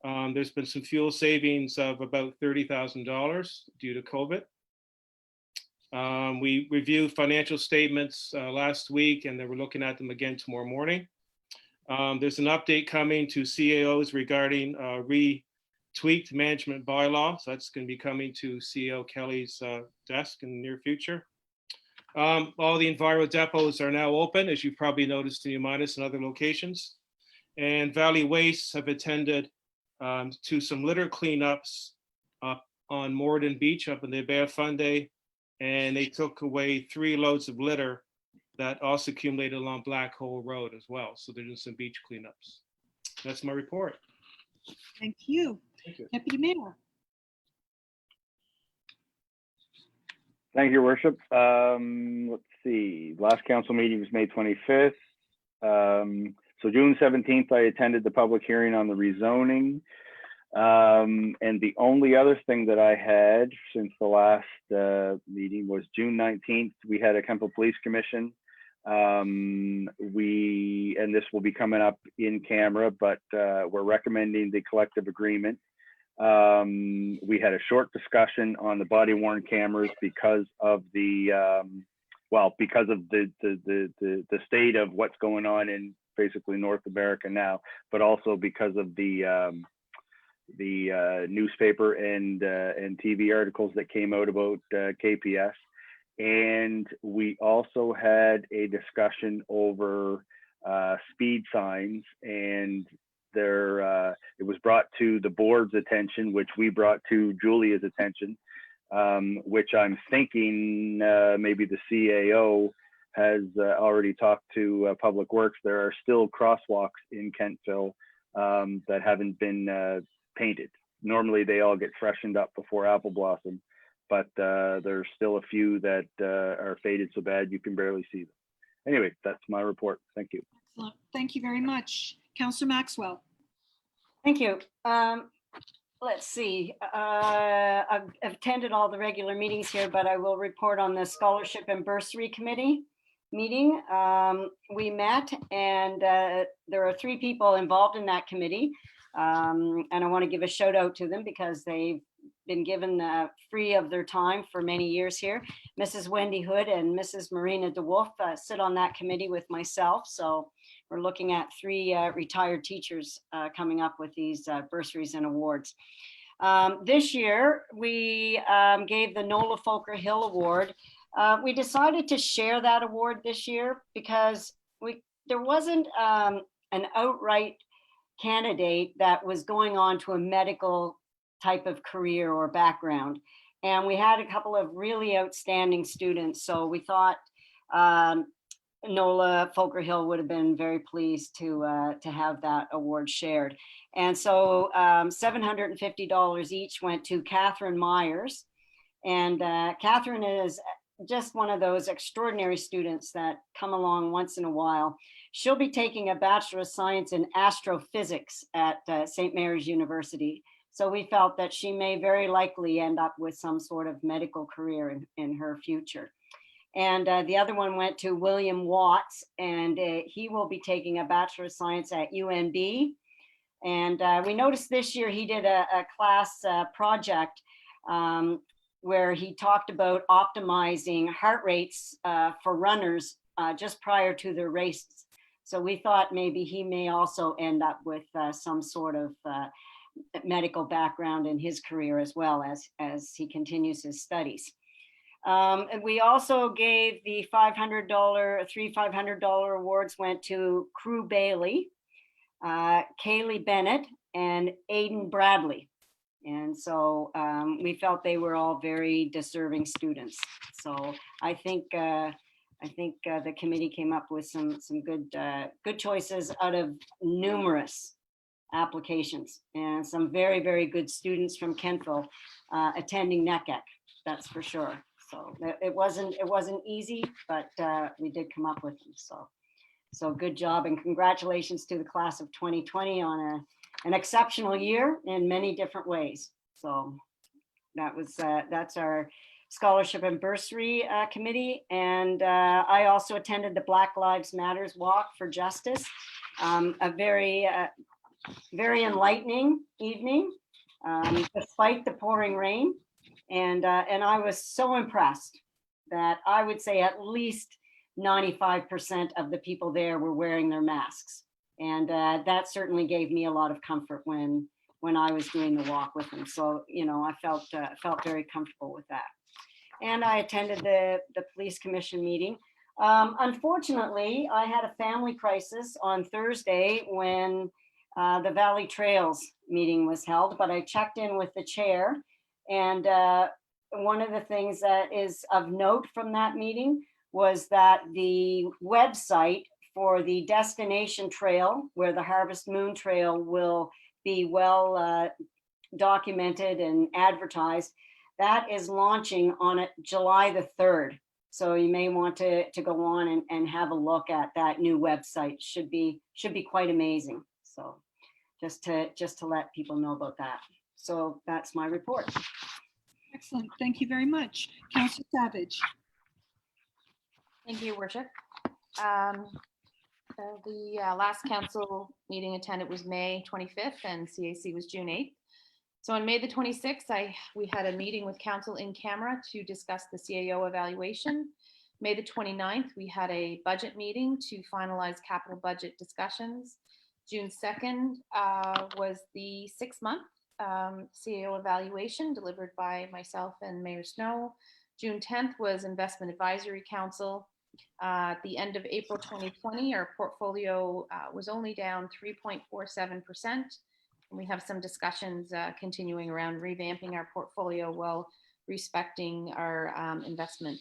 there's been some fuel savings of about $30,000 due to COVID. We reviewed financial statements last week, and then we're looking at them again tomorrow morning. There's an update coming to CAOs regarding retweaked management bylaw. So that's going to be coming to CEO Kelly's desk in the near future. All the Enviro depots are now open, as you've probably noticed in Umanis and other locations. And Valley Waste have attended to some litter cleanups up on Morden Beach up in the Bay of Fundy. And they took away 3 loads of litter that also accumulated along Black Hole Road as well. So they're doing some beach cleanups. That's my report. Thank you. Thank you. Deputy Mayor. Thank you, Your Worship. Let's see, last council meeting was May 25th. So June 17th, I attended the public hearing on the rezoning. And the only other thing that I had since the last meeting was June 19th, we had a Kentville Police Commission. And this will be coming up in camera, but we're recommending the collective agreement. We had a short discussion on the body worn cameras because of the because of the state of what's going on in basically North America now, but also because of the newspaper and TV articles that came out about KPS. And we also had a discussion over speed signs, and it was brought to the board's attention, which we brought to Julia's attention, which I'm thinking maybe the CAO has already talked to Public Works. There are still crosswalks in Kentville that haven't been painted. Normally they all get freshened up before apple blossom, but there's still a few that are faded so bad you can barely see them. Anyway, that's my report. Thank you. Excellent. Thank you very much. Councillor Maxwell. Thank you. Let's see. I've attended all the regular meetings here, but I will report on the Scholarship and Bursary Committee meeting. We met, and there are 3 people involved in that committee. And I want to give a shout out to them because they've been given free of their time for many years here. Mrs. Wendy Hood and Mrs. Marina DeWolf sit on that committee with myself. So we're looking at 3 retired teachers coming up with these bursaries and awards. This year, we gave the Nola Folker Hill Award. We decided to share that award this year because there wasn't an outright candidate that was going on to a medical type of career or background. And we had a couple of really outstanding students. So we thought Nola Folker Hill would have been very pleased to have that award shared. And so $750 each went to Catherine Myers. And Catherine is just one of those extraordinary students that come along once in a while. She'll be taking a Bachelor of Science in Astrophysics at St. Mary's University. So we felt that she may very likely end up with some sort of medical career in her future. And the other one went to William Watts, and he will be taking a Bachelor of Science at UNB. And we noticed this year he did a class project where he talked about optimizing heart rates for runners just prior to their races. So we thought maybe he may also end up with some sort of medical background in his career as well as he continues his studies. And we also gave the three $500 awards went to Crew Bailey, Kaylee Bennett, and Aiden Bradley. And so we felt they were all very deserving students. So I think the committee came up with some good choices out of numerous applications, and some very, very good students from Kentville attending NECEC, that's for sure. So it wasn't easy, but we did come up with them. So good job, and congratulations to the class of 2020 on an exceptional year in many different ways. So That's our Scholarship and Bursary Committee. And I also attended the Black Lives Matters Walk for Justice, a very enlightening evening, despite the pouring rain. And I was so impressed that I would say at least 95% of the people there were wearing their masks. And that certainly gave me a lot of comfort when I was doing the walk with them. So, I felt very comfortable with that. And I attended the police commission meeting. Unfortunately, I had a family crisis on Thursday when the Valley Trails meeting was held, but I checked in with the chair. And one of the things that is of note from that meeting was that the website for the destination trail, where the Harvest Moon Trail will be well documented and advertised, that is launching on July the 3rd. So you may want to go on and have a look at that new website. Should be quite amazing. So just to let people know about that. So that's my report. Excellent. Thank you very much. Councillor Savage. Thank you, Your Worship. The last council meeting attended was May 25th and CAC was June 8th. So on May the 26th, we had a meeting with council in camera to discuss the CAO evaluation. May the 29th, we had a budget meeting to finalize capital budget discussions. June 2nd was the 6-month CAO evaluation delivered by myself and Mayor Snow. June 10th was Investment Advisory Council. At the end of April 2020, our portfolio was only down 3.47%. And we have some discussions continuing around revamping our portfolio while respecting our investment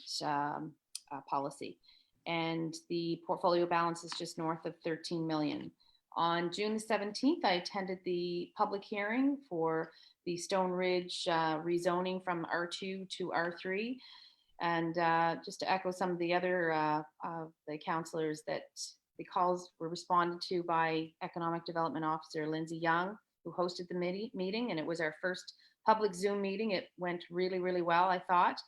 policy. And the portfolio balance is just north of 13 million. On June the 17th, I attended the public hearing for the Stone Ridge rezoning from R2 to R3. And just to echo some of the other the councillors, that the calls were responded to by Economic Development Officer Lindsay Young, who hosted the meeting, and it was our first public Zoom meeting. It went really, really well, I thought,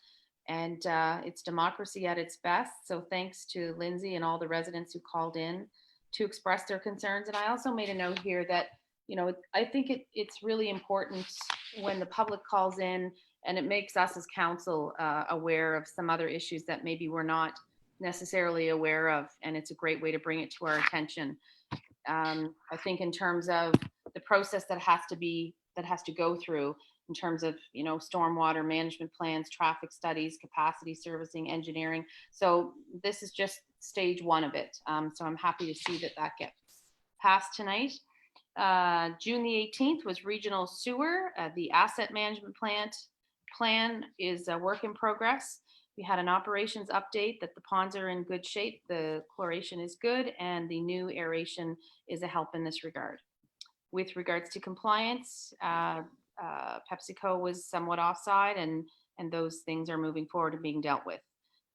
and it's democracy at its best. So thanks to Lindsay and all the residents who called in to express their concerns. And I also made a note here that, I think it's really important when the public calls in, and it makes us as council aware of some other issues that maybe we're not necessarily aware of, and it's a great way to bring it to our attention. I think in terms of the process that has to go through in terms of, stormwater management plans, traffic studies, capacity servicing, engineering. So this is just stage 1 of it. So I'm happy to see that gets passed tonight. June the 18th was regional sewer. The asset management plan is a work in progress. We had an operations update that the ponds are in good shape, the chloration is good, and the new aeration is a help in this regard. With regards to compliance, PepsiCo was somewhat offside, and those things are moving forward and being dealt with.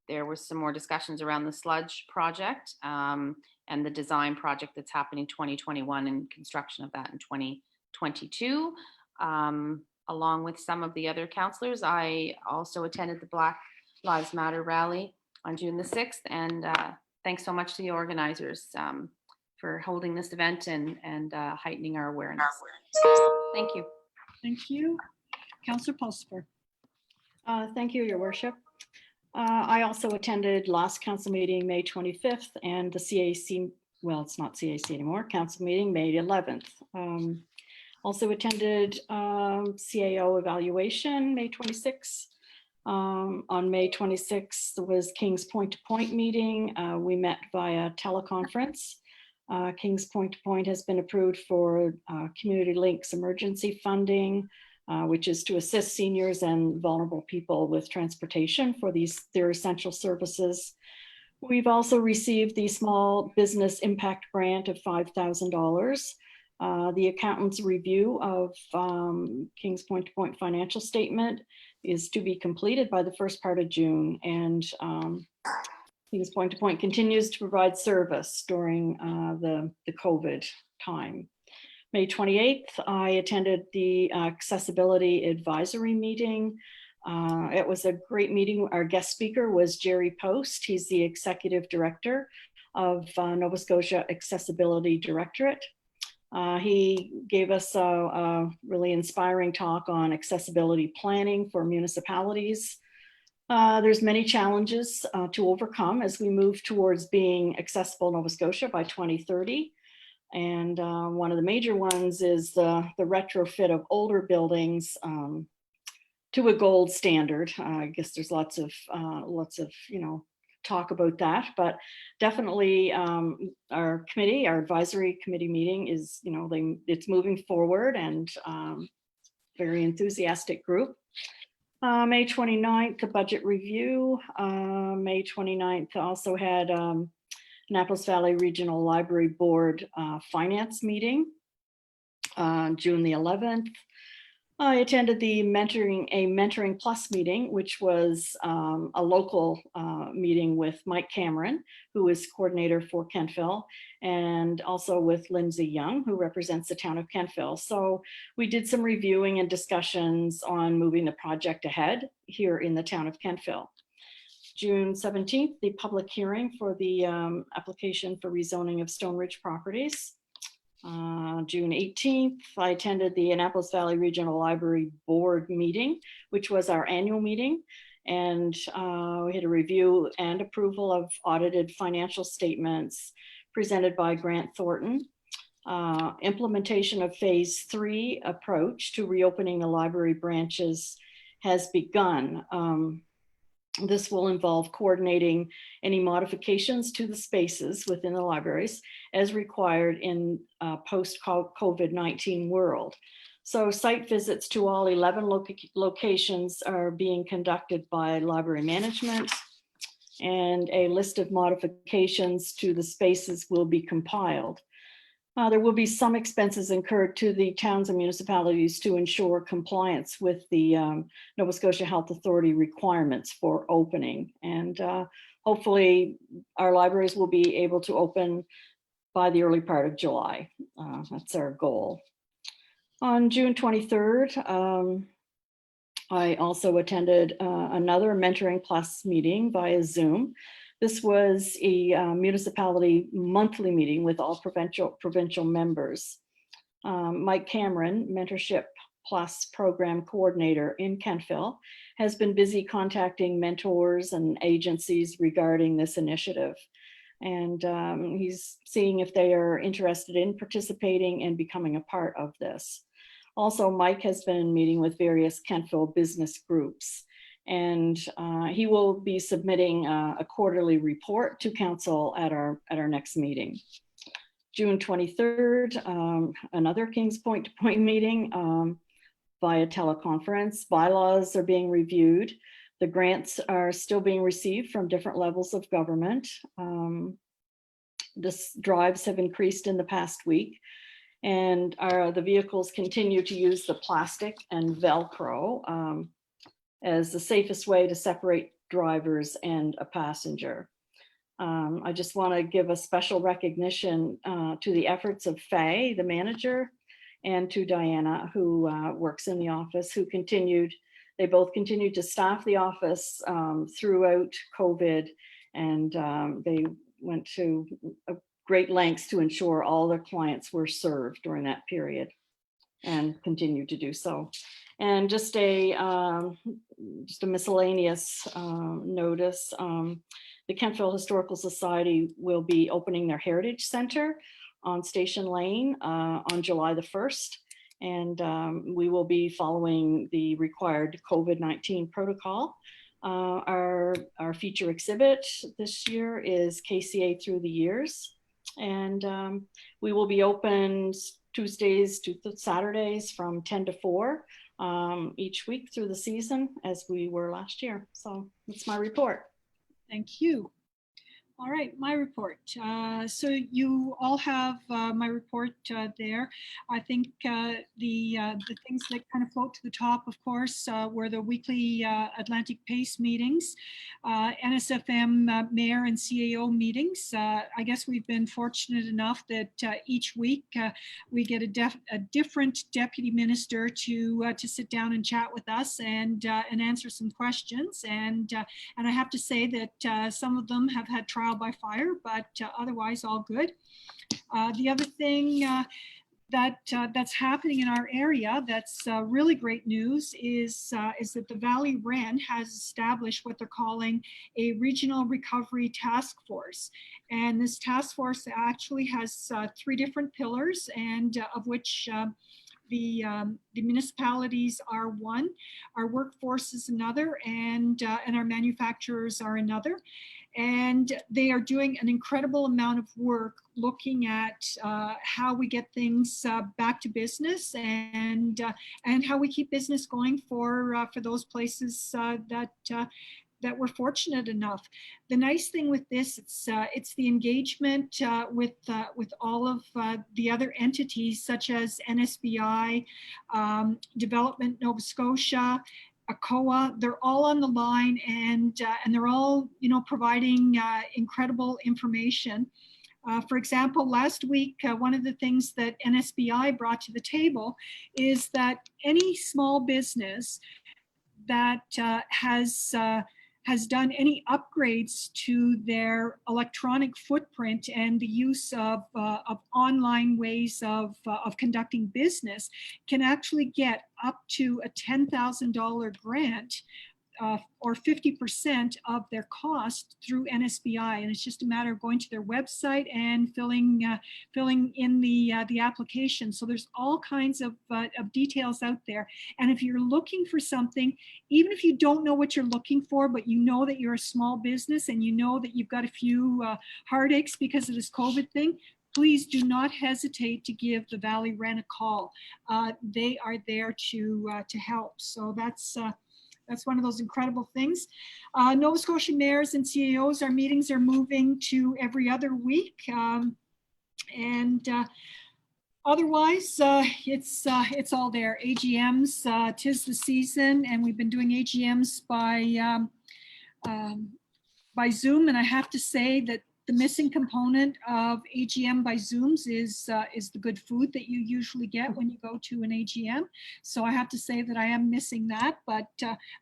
There was some more discussions around the sludge project and the design project that's happening 2021 and construction of that in 2022. Along with some of the other councillors, I also attended the Black Lives Matter rally on June the 6th, and thanks so much to the organizers for holding this event and heightening our awareness. Thank you. Thank you. Councillor Pulsifer. Thank you, Your Worship. I also attended last council meeting, May 25th, and the CAC, well, it's not CAC anymore, council meeting, May 11th. Also attended CAO evaluation, May 26th. On May 26th was Kings Point to Point meeting. We met via teleconference. Kings Point to Point has been approved for Community Links emergency funding, which is to assist seniors and vulnerable people with transportation for their essential services. We've also received the Small Business Impact Grant of $5,000. The accountant's review of Kings Point to Point financial statement is to be completed by the first part of June, and Kings Point to Point continues to provide service during the COVID time. May 28th, I attended the accessibility advisory meeting. It was a great meeting. Our guest speaker was Jerry Post. He's the executive director of Nova Scotia Accessibility Directorate. He gave us a really inspiring talk on accessibility planning for municipalities. There's many challenges to overcome as we move towards being accessible Nova Scotia by 2030. And one of the major ones is the retrofit of older buildings to a gold standard. I guess there's lots of talk about that, but definitely our advisory committee meeting is, it's moving forward, and very enthusiastic group. May 29th, the budget review. May 29th also had Annapolis Valley Regional Library Board finance meeting. June the 11th, I attended the Mentoring Plus meeting, which was a local meeting with Mike Cameron, who is coordinator for Kentville, and also with Lindsay Young, who represents the town of Kentville. So we did some reviewing and discussions on moving the project ahead here in the town of Kentville. June 17th, the public hearing for the application for rezoning of Stone Ridge properties. June 18th, I attended the Annapolis Valley Regional Library Board meeting, which was our annual meeting. And we had a review and approval of audited financial statements presented by Grant Thornton. Implementation of phase 3 approach to reopening the library branches has begun. This will involve coordinating any modifications to the spaces within the libraries as required in post-COVID-19 world. So site visits to all 11 locations are being conducted by library management, and a list of modifications to the spaces will be compiled. There will be some expenses incurred to the towns and municipalities to ensure compliance with the Nova Scotia Health Authority requirements for opening. And hopefully our libraries will be able to open by the early part of July. That's our goal. On June 23rd, I also attended another Mentoring Plus meeting via Zoom. This was a municipality monthly meeting with all provincial members. Mike Cameron, Mentorship Plus Program Coordinator in Kentville, has been busy contacting mentors and agencies regarding this initiative. And he's seeing if they are interested in participating and becoming a part of this. Also, Mike has been meeting with various Kentville business groups, and he will be submitting a quarterly report to council at our next meeting. June 23rd, another Kings Point to Point meeting via teleconference. Bylaws are being reviewed. The grants are still being received from different levels of government. This drives have increased in the past week, and the vehicles continue to use the plastic and Velcro as the safest way to separate drivers and a passenger. I just want to give a special recognition to the efforts of Faye, the manager, and to Diana, who works in the office, they both continued to staff the office throughout COVID, and they went to great lengths to ensure all their clients were served during that period and continue to do so. And just a miscellaneous notice, the Kentville Historical Society will be opening their Heritage Center on Station Lane on July the 1st. And we will be following the required COVID-19 protocol. Our feature exhibit this year is KCA Through the Years. And we will be open Tuesdays to Saturdays from 10 to 4 each week through the season, as we were last year. So that's my report. Thank you. All right, my report. So you all have my report there. I think the things that kind of float to the top, of course, were the weekly Atlantic PACE meetings, NSFM mayor and CAO meetings. I guess we've been fortunate enough that each week we get a different deputy minister to sit down and chat with us and answer some questions. And I have to say that some of them have had trial by fire, but otherwise all good. The other thing that's happening in our area that's really great news is that the Valley Wren has established what they're calling a regional recovery task force. And this task force actually has 3 different pillars, and of which the municipalities are one, our workforce is another, and our manufacturers are another. And they are doing an incredible amount of work looking at how we get things back to business and how we keep business going for those places that we're fortunate enough. The nice thing with this, it's the engagement with all of the other entities such as NSBI, Development Nova Scotia, ACOA. They're all on the line, and they're all providing incredible information. For example, last week, one of the things that NSBI brought to the table is that any small business that has done any upgrades to their electronic footprint and the use of online ways of conducting business can actually get up to a $10,000 grant or 50% of their cost through NSBI. And it's just a matter of going to their website and filling in the application. So there's all kinds of details out there. And if you're looking for something, even if you don't know what you're looking for, but you know that you're a small business and you know that you've got a few heartaches because of this COVID thing, please do not hesitate to give the Valley Wren a call. They are there to help. So that's one of those incredible things. Nova Scotia mayors and CAOs, our meetings are moving to every other week. Otherwise, it's all there. AGMs, 'tis the season, and we've been doing AGMs by Zoom. And I have to say that the missing component of AGM by Zooms is the good food that you usually get when you go to an AGM. So I have to say that I am missing that, but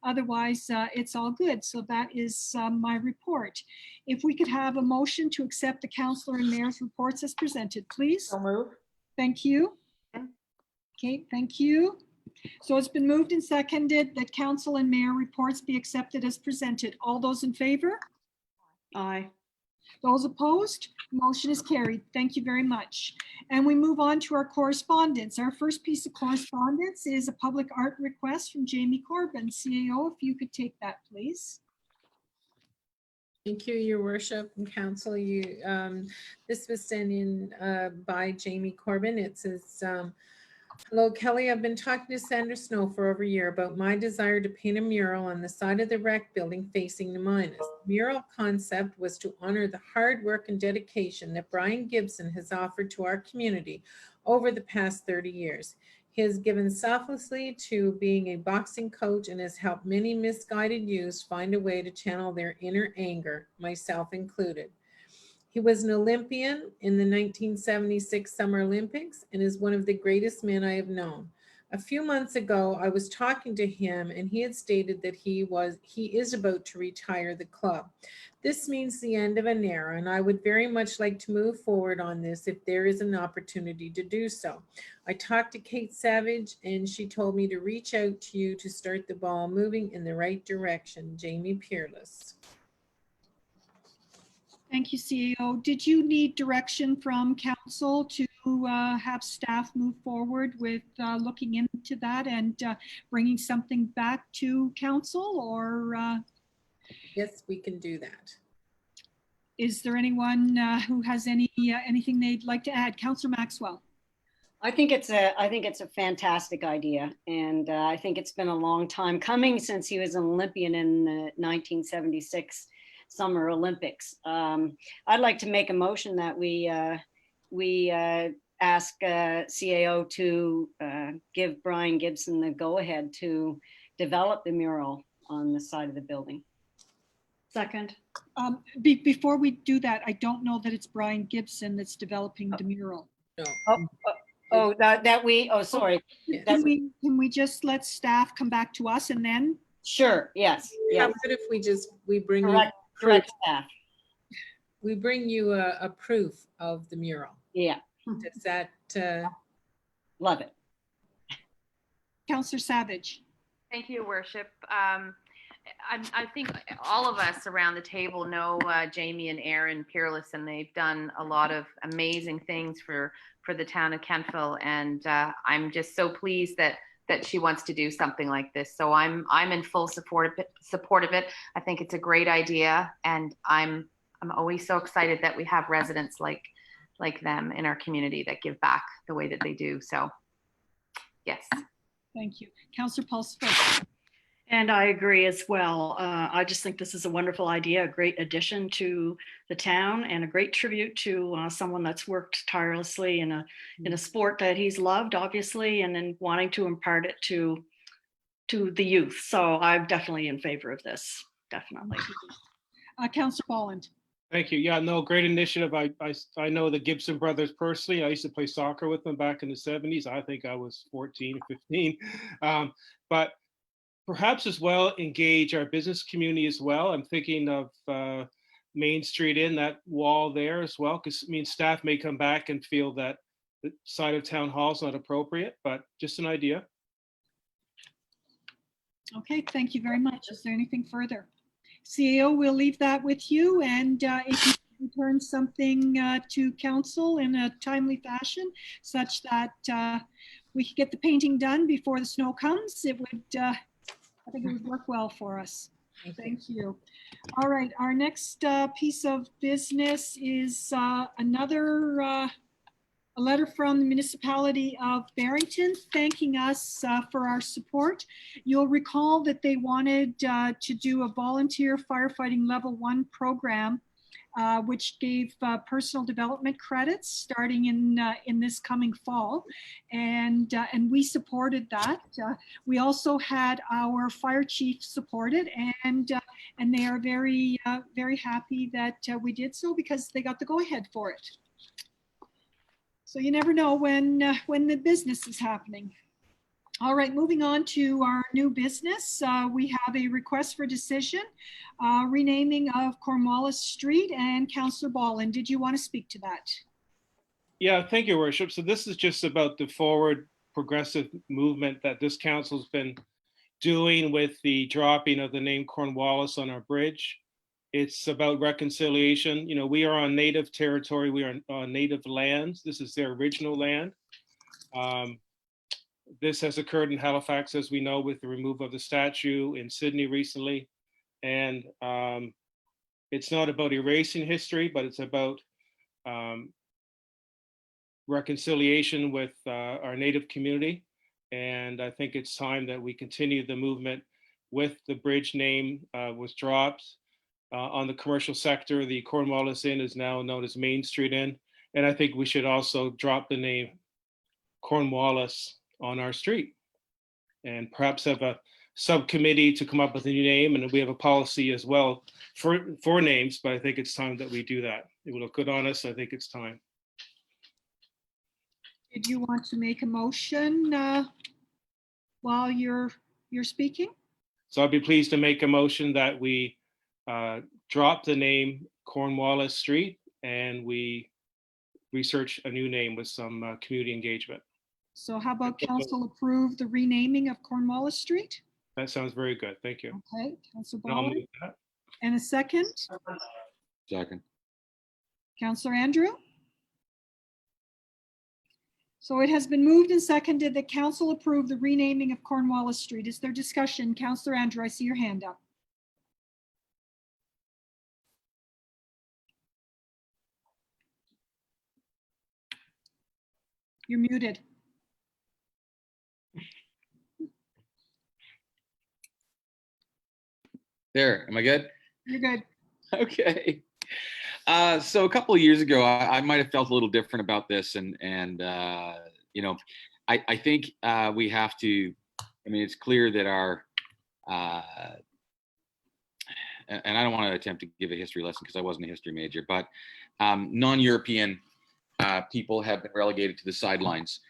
otherwise it's all good. So that is my report. If we could have a motion to accept the councillor and mayor's reports as presented, please. So move. Thank you. Okay, thank you. So it's been moved and seconded that council and mayor reports be accepted as presented. All those in favor? Aye. Those opposed? Motion is carried. Thank you very much. And we move on to our correspondence. Our first piece of correspondence is a public art request from Jamie Corbin. CAO, if you could take that, please. Thank you, Your Worship and Council. This was sent in by Jamie Corbin. It says, hello, Kelly. I've been talking to Sandra Snow for over a year about my desire to paint a mural on the side of the rec building facing the Minas. The mural concept was to honor the hard work and dedication that Brian Gibson has offered to our community over the past 30 years. He has given selflessly to being a boxing coach and has helped many misguided youths find a way to channel their inner anger, myself included. He was an Olympian in the 1976 Summer Olympics and is one of the greatest men I have known. A few months ago, I was talking to him and he had stated that he is about to retire the club. This means the end of an era, and I would very much like to move forward on this if there is an opportunity to do so. I talked to Kate Savage and she told me to reach out to you to start the ball moving in the right direction. Jamie Peerless. Thank you, CEO. Did you need direction from council to have staff move forward with looking into that and bringing something back to council, or? Yes, we can do that. Is there anyone who has anything they'd like to add? Councillor Maxwell. I think it's a fantastic idea, and I think it's been a long time coming since he was an Olympian in 1976. Summer Olympics. I'd like to make a motion that we ask CAO to give Brian Gibson the go-ahead to develop the mural on the side of the building. Second. Before we do that, I don't know that it's Brian Gibson that's developing the mural. No. Oh, sorry. Yes. Can we just let staff come back to us and then? Sure, yes, How yes. about if we bring you Correct, proof, staff. we bring you a proof of the mural? Yeah, Does that, love it. Councillor Savage. Thank you, Your Worship. I think all of us around the table know Jamie and Aaron Peerless, and they've done a lot of amazing things for the town of Kentville. And I'm just so pleased that she wants to do something like this. So I'm in full support of it. I think it's a great idea, and I'm always so excited that we have residents like them in our community that give back the way that they do. So, yes. Thank you. Councillor Paul Smith. And I agree as well. I just think this is a wonderful idea, a great addition to the town, and a great tribute to someone that's worked tirelessly in a sport that he's loved, obviously, and then wanting to impart it to the youth. So I'm definitely in favor of this, definitely. Councillor Bolland. Thank you. Yeah, no, great initiative. I know the Gibson brothers personally. I used to play soccer with them back in the 70s. I think I was 14, 15. But perhaps as well engage our business community as well. I'm thinking of Main Street Inn, that wall there as well, because staff may come back and feel that the side of town hall is not appropriate, but just an idea. Okay, thank you very much. Is there anything further? CAO, we'll leave that with you, and if you return something to council in a timely fashion, such that we could get the painting done before the snow comes, it would. I think it would work well for us. Thank you. All right, our next piece of business is another a letter from the municipality of Barrington thanking us for our support. You'll recall that they wanted to do a volunteer firefighting level 1 program, which gave personal development credits starting in this coming fall, and we supported that. We also had our fire chief support it, and they are very happy that we did so, because they got the go-ahead for it. So you never know when the business is happening. All right, moving on to our new business. We have a request for decision, renaming of Cornwallis Street, and Councillor Bolland, did you want to speak to that? Yeah, thank you, Worship. So this is just about the forward progressive movement that this council's been doing with the dropping of the name Cornwallis on our bridge. It's about reconciliation. You know, we are on native territory. We are on native lands. This is their original land. This has occurred in Halifax, as we know, with the removal of the statue, in Sydney recently. And it's not about erasing history, but it's about reconciliation with our native community. And I think it's time that we continue the movement with the bridge name was dropped. On the commercial sector, the Cornwallis Inn is now known as Main Street Inn. And I think we should also drop the name Cornwallis on our street, and perhaps have a subcommittee to come up with a new name. And we have a policy as well for names, but I think it's time that we do that. It will look good on us. I think it's time. Did you want to make a motion while you're speaking? So I'd be pleased to make a motion that we drop the name Cornwallis Street and we research a new name with some community engagement. So how about council approve the renaming of Cornwallis Street? That sounds very good. Thank you. Okay, Councillor And I'll Bolland. move that. And a second? Second. Councillor Andrew? So it has been moved and seconded that council approve the renaming of Cornwallis Street. Is there discussion? Councillor Andrew, I see your hand up. You're muted. There, am I good? You're good. Okay. So a couple of years ago, I might have felt a little different about this, and you know, I think we have to. I mean, it's clear that our and I don't want to attempt to give a history lesson because I wasn't a history major, but non-European people have been relegated to the sidelines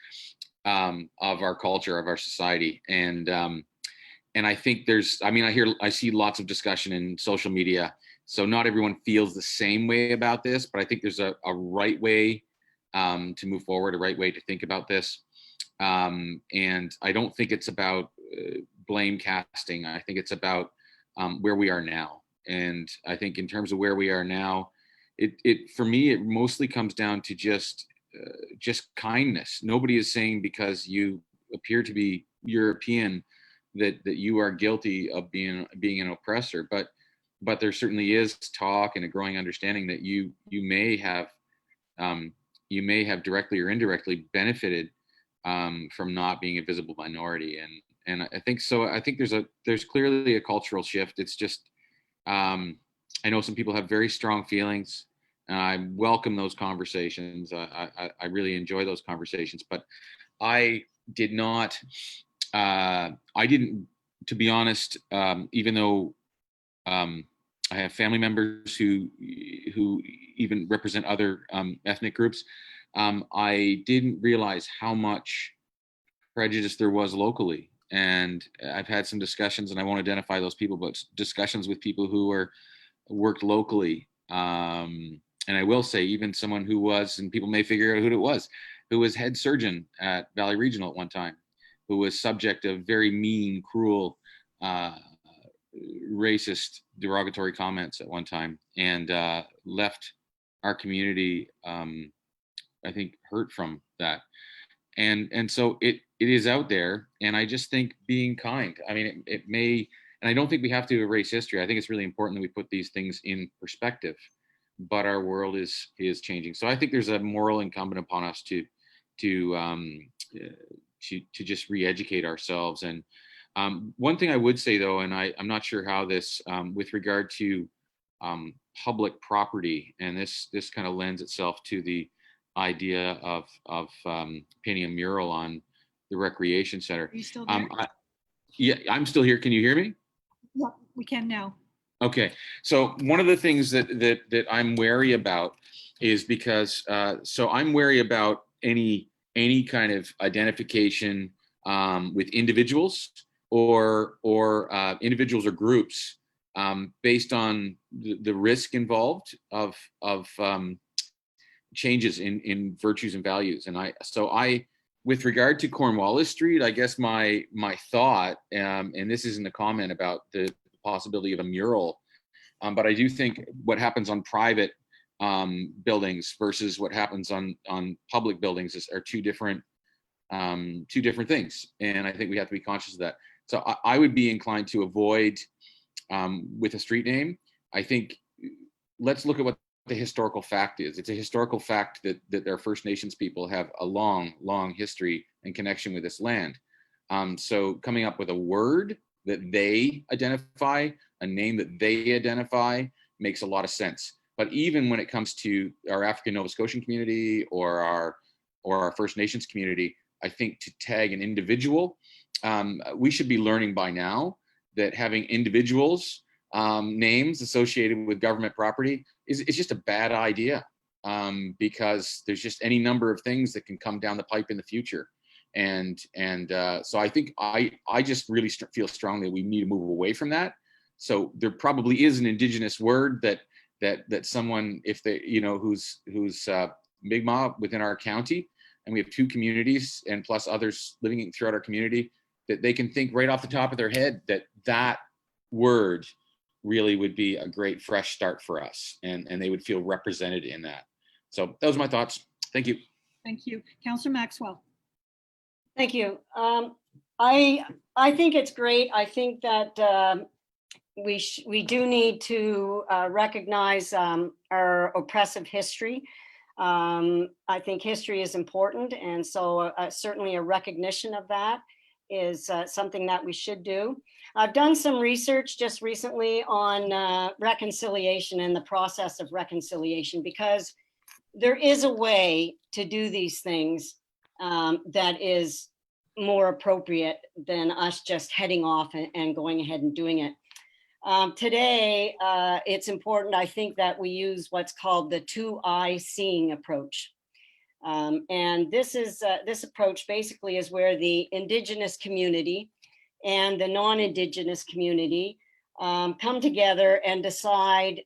of our culture, of our society, and I think I see lots of discussion in social media. So not everyone feels the same way about this, but I think there's a right way to move forward, a right way to think about this. And I don't think it's about blame casting. I think it's about where we are now. And I think in terms of where we are now, it for me, it mostly comes down to just kindness. Nobody is saying because you appear to be European that you are guilty of being an oppressor, but there certainly is talk and a growing understanding that you may have directly or indirectly benefited from not being a visible minority, and I think so. I think there's clearly a cultural shift. It's just I know some people have very strong feelings, and I welcome those conversations. I really enjoy those conversations, but I didn't, to be honest, even though I have family members who even represent other ethnic groups, I didn't realize how much prejudice there was locally. And I've had some discussions, and I won't identify those people, but discussions with people who worked locally. And I will say, even someone who was, and people may figure out who it was, who was head surgeon at Valley Regional at one time, who was subject of very mean, cruel, racist, derogatory comments at one time, and left our community, I think, hurt from that. And so it is out there, and I just think being kind. I mean, it may, and I don't think we have to erase history. I think it's really important that we put these things in perspective. But our world is changing, so I think there's a moral incumbent upon us to just re-educate ourselves. And one thing I would say, though, and I'm not sure how this, with regard to public property, and this kind of lends itself to the idea of painting a mural on the recreation center. Are you still there? Yeah, I'm still here. Can you hear me? Yep, we can now. Okay, so one of the things that I'm wary about is because so I'm wary about any kind of identification with individuals or individuals or groups based on the risk involved of changes in virtues and values. And I with regard to Cornwallis Street, I guess my thought, and this isn't a comment about the possibility of a mural, but I do think what happens on private buildings versus what happens on public buildings are two different things, and I think we have to be conscious of that. So I would be inclined to avoid with a street name. I think let's look at what the historical fact is. It's a historical fact that our First Nations people have a long history and connection with this land. So coming up with a word that they identify, a name that they identify, makes a lot of sense. But even when it comes to our African Nova Scotian community or our First Nations community, I think to tag an individual, we should be learning by now that having individuals names associated with government property is just a bad idea, because there's just any number of things that can come down the pipe in the future. And so I think I just really feel strongly that we need to move away from that. So there probably is an Indigenous word that someone, if they, who's Mi'kmaq within our county, and we have 2 communities and plus others living throughout our community, that they can think right off the top of their head that word really would be a great fresh start for us, and they would feel represented in that. So those are my thoughts. Thank you. Thank you. Councillor Maxwell. Thank you. I think it's great. I think that we do need to recognize our oppressive history. I think history is important, and so certainly a recognition of that. is something that we should do. I've done some research just recently on reconciliation and the process of reconciliation, because there is a way to do these things that is more appropriate than us just heading off and going ahead and doing it. Today, it's important, I think, that we use what's called the 2-eye seeing approach. And this approach basically is where the Indigenous community and the non-Indigenous community come together and decide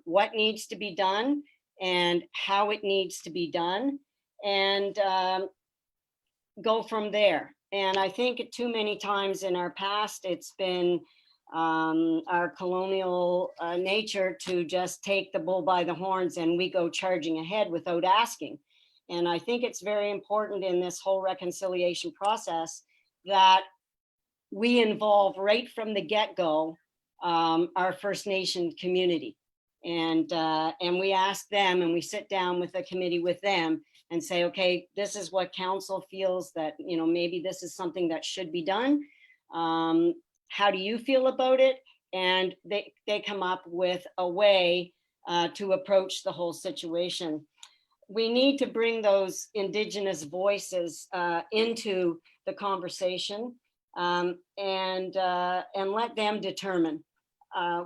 what needs to be done and how it needs to be done, and go from there. And I think too many times in our past, it's been our colonial nature to just take the bull by the horns and we go charging ahead without asking. And I think it's very important in this whole reconciliation process that we involve right from the get-go our First Nation community. And we ask them, and we sit down with a committee with them and say, okay, this is what council feels that, you know, maybe this is something that should be done. How do you feel about it? And they come up with a way to approach the whole situation. We need to bring those Indigenous voices into the conversation and let them determine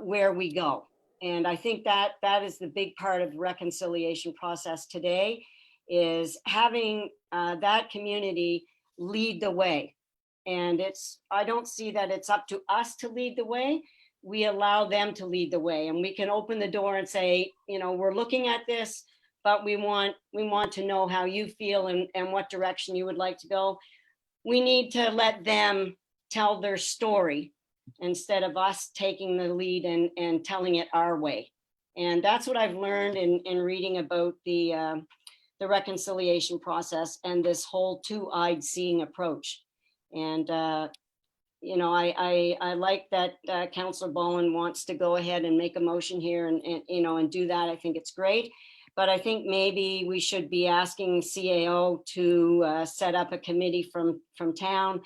where we go. And I think that that is the big part of the reconciliation process today, is having that community lead the way. And I don't see that it's up to us to lead the way. We allow them to lead the way, and we can open the door and say, you know, we're looking at this, but we want to know how you feel and what direction you would like to go. We need to let them tell their story instead of us taking the lead and telling it our way. And that's what I've learned in reading about the reconciliation process and this whole 2-eyed seeing approach. And you know, I like that Councillor Bowen wants to go ahead and make a motion here and you know, and do that. I think it's great. But I think maybe we should be asking CAO to set up a committee from town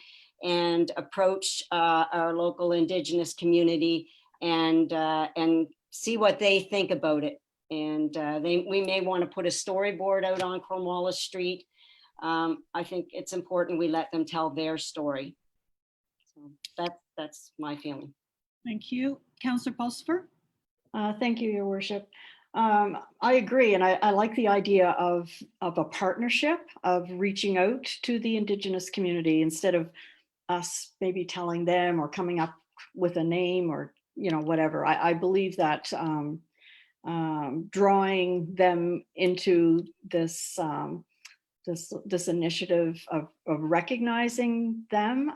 and approach our local Indigenous community and see what they think about it. And we may want to put a storyboard out on Cornwallis Street. I think it's important we let them tell their story. So that's my feeling. Thank you. Councillor Pulsifer? Thank you, Your Worship. I agree, and I like the idea of a partnership, of reaching out to the Indigenous community instead of us maybe telling them or coming up with a name or, you know, whatever. I believe that drawing them into this this initiative of recognizing them,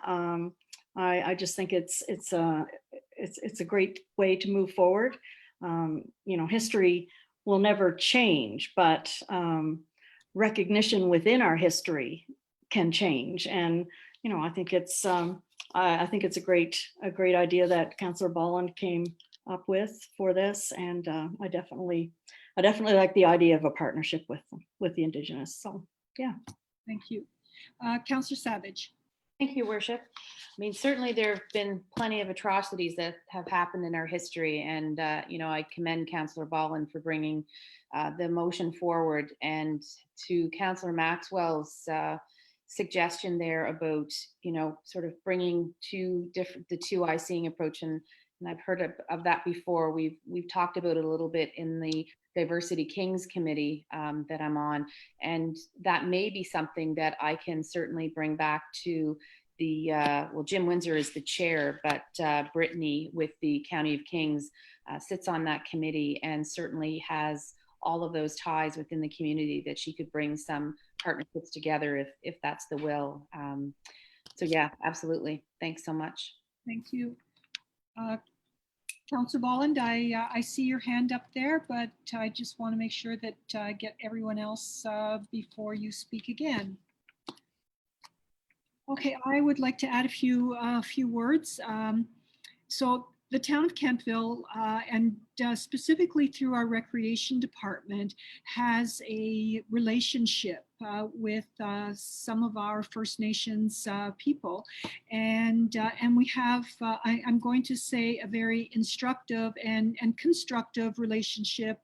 I just think it's a great way to move forward. You know, history will never change, but recognition within our history can change. And you know, I think it's a great idea that Councillor Bolland came up with for this, and I definitely like the idea of a partnership with the Indigenous. So yeah. Thank you. Councillor Savage? Thank you, Worship. I mean, certainly there have been plenty of atrocities that have happened in our history. And, you know, I commend Councillor Bolland for bringing the motion forward, and to Councillor Maxwell's suggestion there about, you know, sort of bringing the 2-eye seeing approach. And I've heard of that before. We've talked about it a little bit in the Diversity Kings Committee that I'm on. And that may be something that I can certainly bring back to the, well, Jim Windsor is the chair, but Brittany with the County of Kings sits on that committee and certainly has all of those ties within the community that she could bring some partnerships together if that's the will. So yeah, absolutely. Thanks so much. Thank you. Councillor Bolland, I see your hand up there, but I just want to make sure that I get everyone else before you speak again. Okay, I would like to add a few words. So the town of Kentville and specifically through our recreation department, has a relationship with some of our First Nations people. And we have, I'm going to say, a very instructive and constructive relationship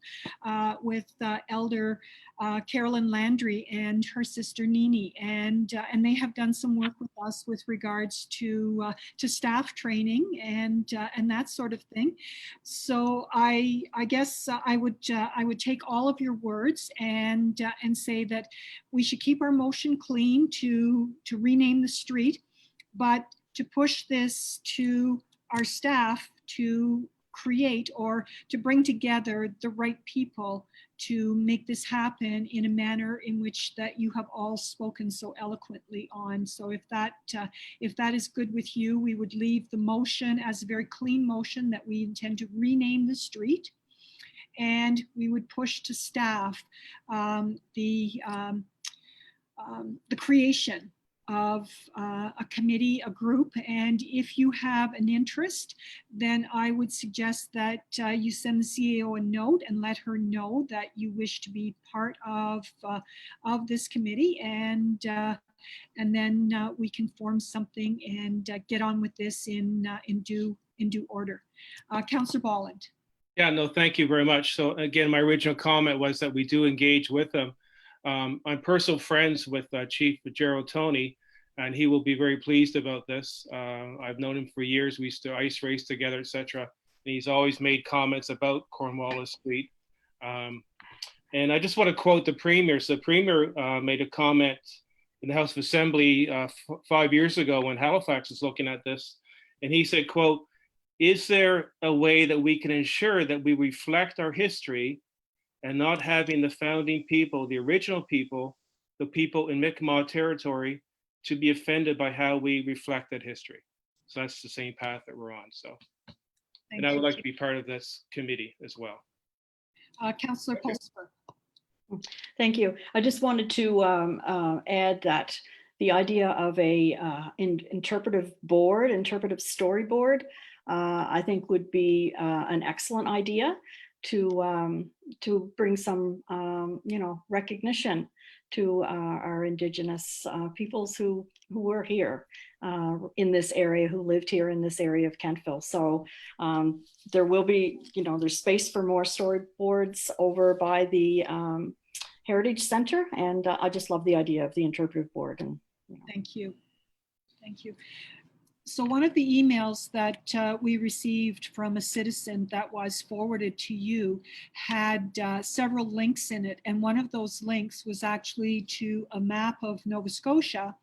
with Elder Carolyn Landry and her sister Nini, and they have done some work with us with regards to staff training and that sort of thing. So I guess I would take all of your words and say that we should keep our motion clean to rename the street, but to push this to our staff to create or to bring together the right people to make this happen in a manner in which that you have all spoken so eloquently on. So if that is good with you, we would leave the motion as a very clean motion that we intend to rename the street, and we would push to staff the creation of a committee, a group. And if you have an interest, then I would suggest that you send the CAO a note and let her know that you wish to be part of this committee, and then we can form something and get on with this in due order. Councillor Bolland. Yeah, no, thank you very much. So again, my original comment was that we do engage with them. I'm personal friends with Chief Gerald Tony, and he will be very pleased about this. I've known him for years. We used to ice race together, etc. And he's always made comments about Cornwallis Street. And I just want to quote the Premier. So the Premier made a comment in the House of Assembly 5 years ago when Halifax was looking at this. And he said, quote, "Is there a way that we can ensure that we reflect our history and not having the founding people, the original people, the people in Mi'kmaq territory, to be offended by how we reflect that history?" So that's the same path that we're on. So, and I would like to be part of this committee as well. Councillor Pulsper. Thank you. I just wanted to add that the idea of a interpretive storyboard, I think would be an excellent idea to bring some recognition to our Indigenous peoples who were here in this area, who lived here in this area of Kentville. So there will be, there's space for more storyboards over by the Heritage Center, and I just love the idea of the interpretive board. And Thank you. So one of the emails that we received from a citizen that was forwarded to you had several links in it. And one of those links was actually to a map of Nova Scotia.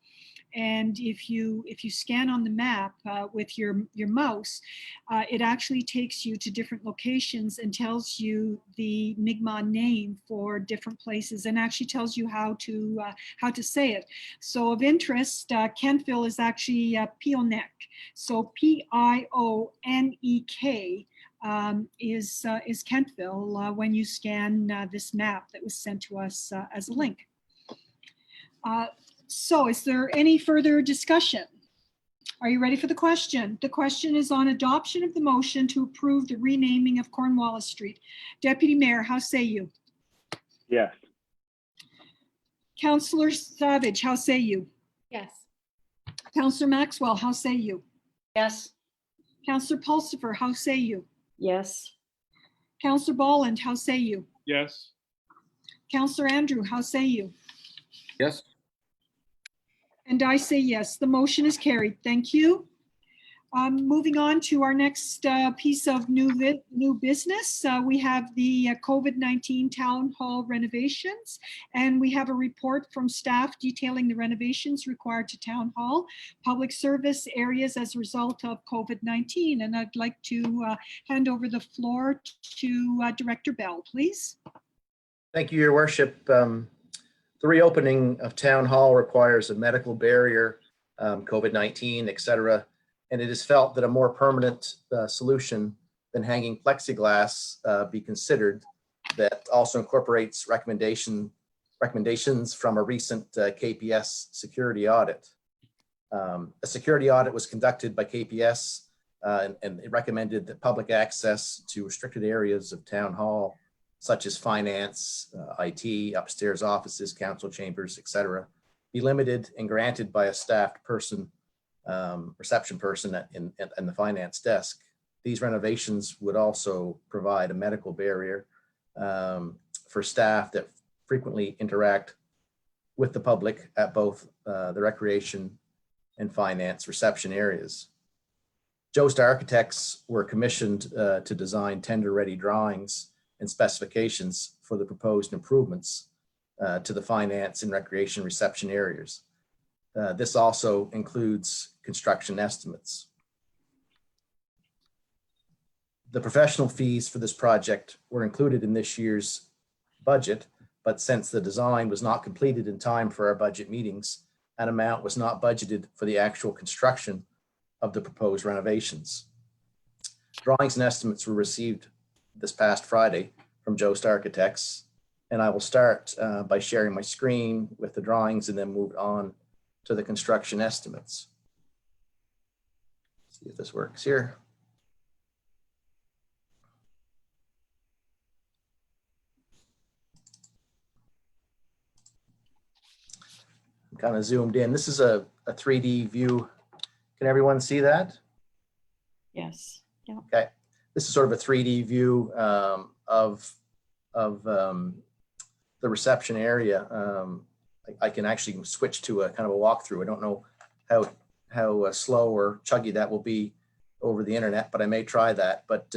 And if you scan on the map with your mouse, it actually takes you to different locations and tells you the Mi'kmaq name for different places, and actually tells you how to say it. So of interest, Kentville is actually Pionek. So Pionek is Kentville when you scan this map that was sent to us as a link. So is there any further discussion? Are you ready for the question? The question is on adoption of the motion to approve the renaming of Cornwallis Street. Deputy Mayor, how say you? Yes. Councillor Savage, how say you? Yes. Councillor Maxwell, how say you? Yes. Councillor Pulsifer, how say you? yes, Councillor Bolland, how say you? Yes. Councillor Andrew, how say you? Yes. And I say yes. The motion is carried. Thank you. Moving on to our next piece of new business. We have the COVID-19 Town Hall renovations, and we have a report from staff detailing the renovations required to Town Hall, public service areas as a result of COVID-19. And I'd like to hand over the floor to Director Bell, please. Thank you, Your Worship. The reopening of Town Hall requires a medical barrier, COVID-19, et cetera, and it is felt that a more permanent solution than hanging plexiglass be considered that also incorporates recommendations from a recent KPS security audit. A security audit was conducted by KPS and it recommended that public access to restricted areas of town hall, such as finance, IT, upstairs offices, council chambers, etc., be limited and granted by a staffed person, reception person in the finance desk. These renovations would also provide a medical barrier for staff that frequently interact with the public at both the recreation and finance reception areas. Jost Architects were commissioned to design tender-ready drawings and specifications for the proposed improvements to the finance and recreation reception areas. This also includes construction estimates. The professional fees for this project were included in this year's budget, but since the design was not completed in time for our budget meetings, an amount was not budgeted for the actual construction of the proposed renovations. Drawings and estimates were received this past Friday from Jost Architects, and I will start by sharing my screen with the drawings and then move on to the construction estimates. See if this works here. I'm kind of zoomed in. This is a 3D view. Can everyone see that? Yes. Yeah. Okay. This is sort of a 3D view of the reception area. I can actually switch to a kind of a walkthrough. I don't know how slow or chuggy that will be over the internet, but I may try that. But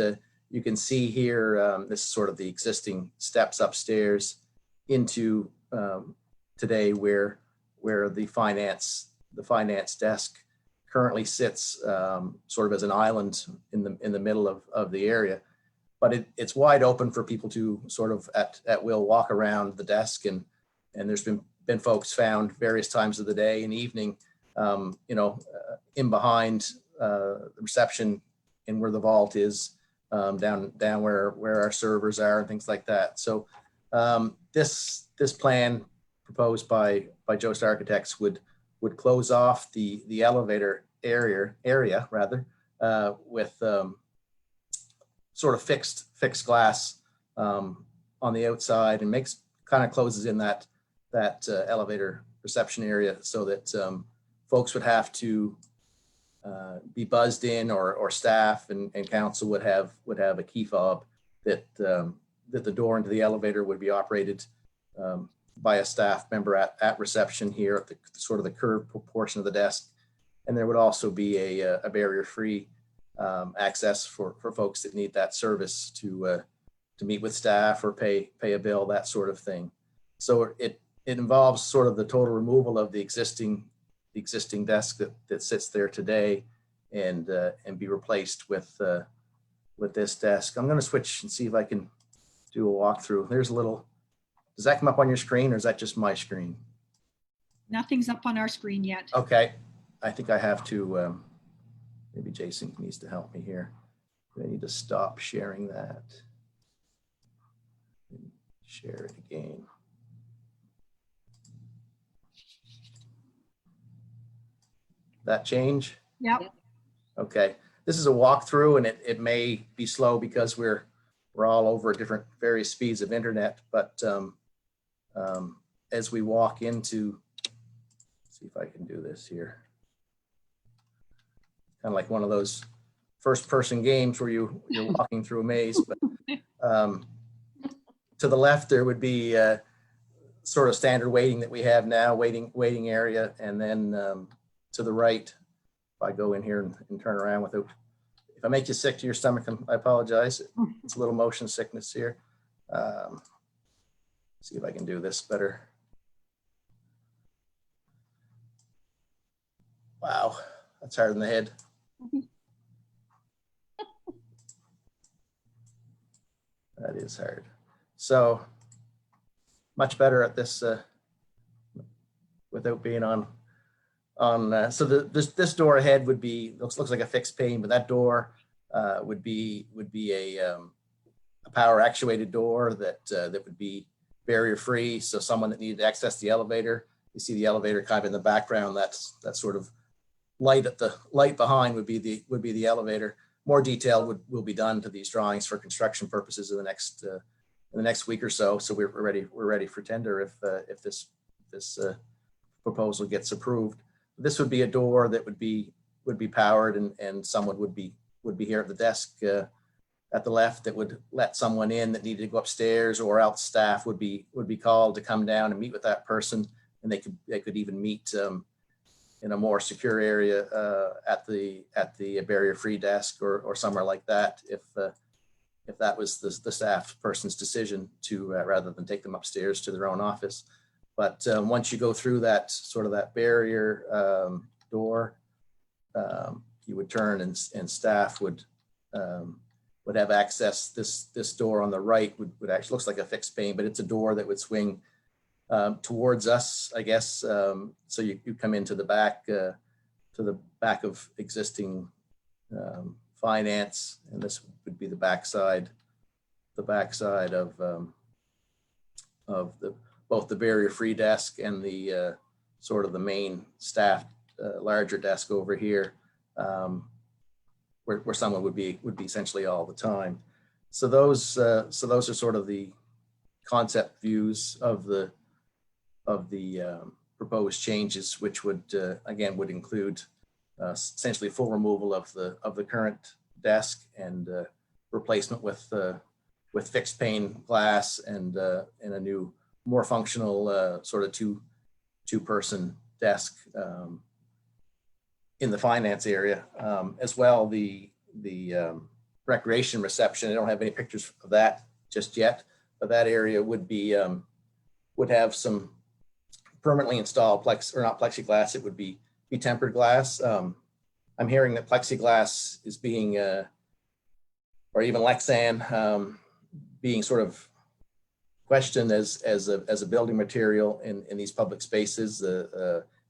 you can see here, this is sort of the existing steps upstairs into today where the finance desk currently sits sort of as an island in the middle of the area. But it's wide open for people to sort of at will walk around the desk, and there's been folks found various times of the day and evening, in behind the reception and where the vault is, down where our servers are and things like that. So this plan proposed by Jost Architects would close off the elevator area with sort of fixed glass on the outside, and kind of closes in that elevator reception area so that folks would have to be buzzed in, or staff and council would have a key fob that the door into the elevator would be operated by a staff member at reception here at the sort of the curved portion of the desk. And there would also be a barrier-free access for folks that need that service to meet with staff or pay a bill, that sort of thing. So it involves sort of the total removal of the existing desk that sits there today, and be replaced with this desk. I'm going to switch and see if I can do a walkthrough. There's a little. Does that come up on your screen, or is that just my screen? Nothing's up on our screen yet. Okay, I think I have to. Maybe Jason needs to help me here. I need to stop sharing that. Share it again. That change? Yep. Okay. This is a walkthrough, and it may be slow because we're all over different various speeds of internet. But as we walk into, let's see if I can do this here. Kind of like one of those first-person games where you're walking through a maze. But to the left, there would be sort of standard waiting that we have now, waiting area, and then to the right, if I go in here and turn around without, if I make you sick to your stomach, I apologize. It's a little motion sickness here. See if I can do this better. Wow, that's hard in the head. That is hard. So much better at this without being on. So this door ahead would be looks like a fixed pane, but that door would be a power actuated door that would be barrier free. So someone that needed to access the elevator, you see the elevator kind of in the background. That's sort of light behind would be the elevator. More detail will be done to these drawings for construction purposes in the next week or so. So we're ready for tender if this proposal gets approved. This would be a door that would be powered, and someone would be here at the desk at the left that would let someone in that needed to go upstairs, or else staff would be called to come down and meet with that person, and they could even meet in a more secure area at the barrier-free desk or somewhere like that, if that was the staff person's decision to rather than take them upstairs to their own office. But once you go through that barrier door, you would turn and staff would have access. This door on the right would actually looks like a fixed pane, but it's a door that would swing towards us, I guess. So you come into the back of existing finance, and this would be the backside of both the barrier-free desk and the sort of the main staff larger desk over here, where someone would be essentially all the time. So those are sort of the concept views of the proposed changes, which would again would include essentially full removal of the current desk and replacement with fixed pane glass and a new, more functional sort of two-person desk in the finance area. As well, the recreation reception, I don't have any pictures of that just yet, but that area would be would have some permanently installed plexiglass. It would be tempered glass. I'm hearing that plexiglass is being, or even Lexan, being sort of questioned as a building material in these public spaces.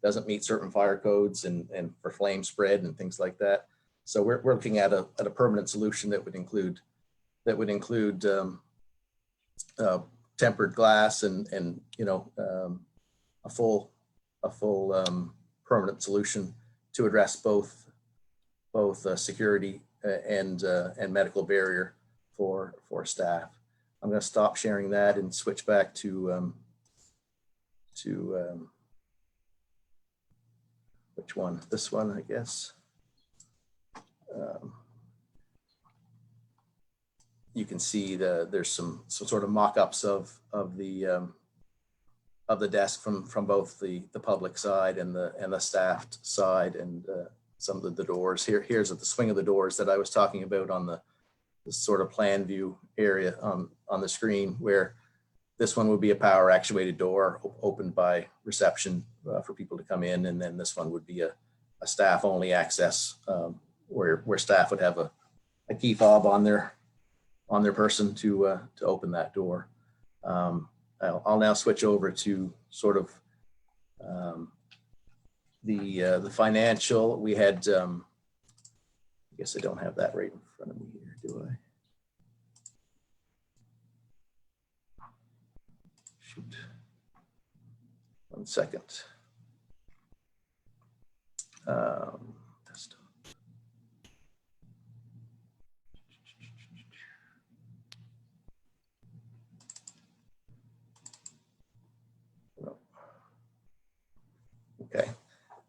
Doesn't meet certain fire codes and for flame spread and things like that. So we're looking at a permanent solution that would include tempered glass and a full permanent solution to address both security and medical barrier for staff. I'm going to stop sharing that and switch back to which one? This one, I guess. You can see there's some sort of mock-ups of the desk from both the public side and the staffed side, and some of the doors. Here's at the swing of the doors that I was talking about on the sort of plan view area on the screen, where this one would be a power actuated door opened by reception for people to come in, and then this one would be a staff only access where staff would have a key fob on their person to open that door. I'll now switch over to sort of the financial. We had, I guess I don't have that right in front of me here, do I? Shoot. 1 second. Desktop. Okay.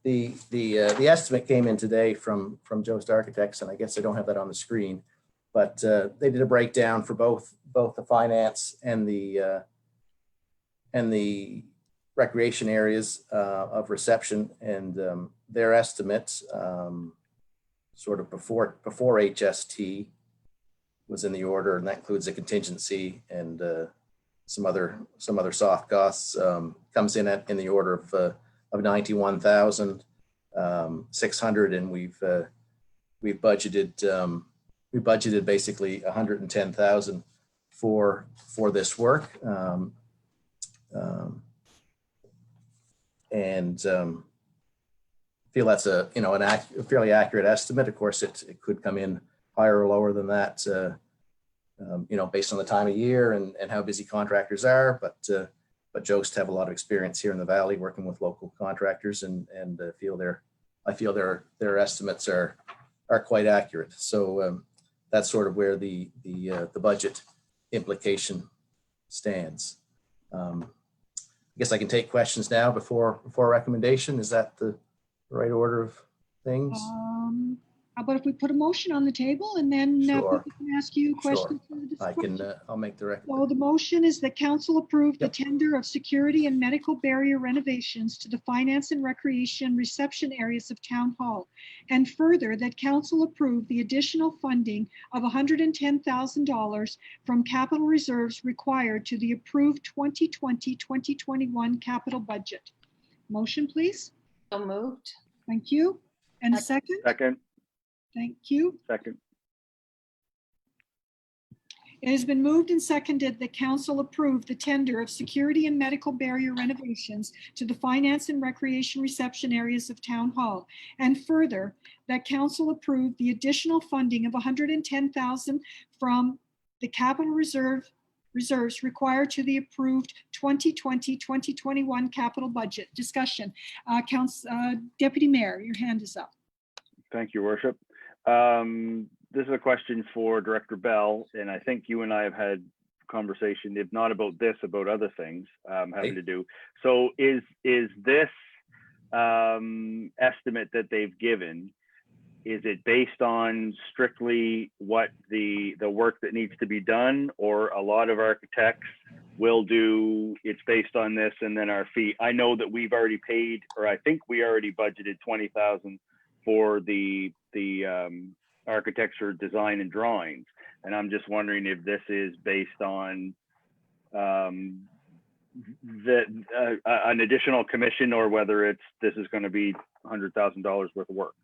The estimate came in today from Jost Architects, and I guess I don't have that on the screen, but they did a breakdown for both the finance and the recreation areas of reception, and their estimates sort of before HST was in the order, and that includes a contingency and some other soft costs, comes in in the order of 91,600, and we've budgeted basically 110,000 for this work, and feel that's a fairly accurate estimate. Of course, it could come in higher or lower than that, based on the time of year and how busy contractors are, but Jost have a lot of experience here in the Valley working with local contractors, and feel they're I feel their estimates are quite accurate. So that's sort of where the budget implication stands. I guess I can take questions now before recommendation. Is that the right order of things? How about if we put a motion on the table and then Sure. people can ask you questions? for the I can. discussion? I'll make the So recommendation. the motion is that council approve the Yep. tender of security and medical barrier renovations to the finance and recreation reception areas of Town Hall. And further, that council approve the additional funding of $110,000 from capital reserves required to the approved 2020-2021 capital budget. Motion, please. So moved. Thank you. And second? Second, Thank you. second. It has been moved and seconded that council approve the tender of security and medical barrier renovations to the finance and recreation reception areas of Town Hall. And further, that council approve the additional funding of $110,000 from the capital reserves required to the approved 2020-2021 capital budget. Discussion. Deputy Mayor, your hand is up. Thank you, Worship. This is a question for Director Bell, and I think you and I have had conversation, if not about this, about other things having to do. So is this estimate that they've given, is it based on strictly what the work that needs to be done, or a lot of architects will do, it's based on this and then our fee? I know that we've already paid, or I think we already budgeted $20,000 for the architecture design and drawings, and I'm just wondering if this is based on an additional commission, or whether this is going to be $100,000 worth of work.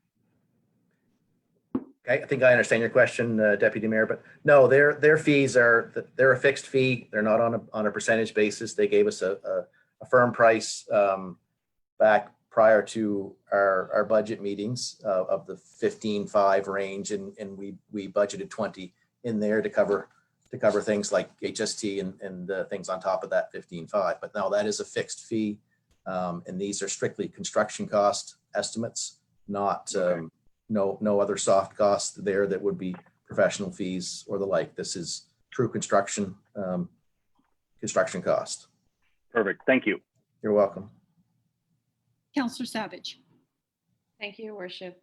I think I understand your question, Deputy Mayor, but no, their fees they're a fixed fee. They're not on a percentage basis. They gave us a firm price back prior to our budget meetings of the 15.5 range, and we budgeted 20 in there to cover things like HST and things on top of that 15.5. But now that is a fixed fee, and these are strictly construction cost estimates, not no other soft costs there that would be professional fees or the like. This is true construction cost. Perfect. Thank you. You're welcome. Councillor Savage. Thank you, Your Worship.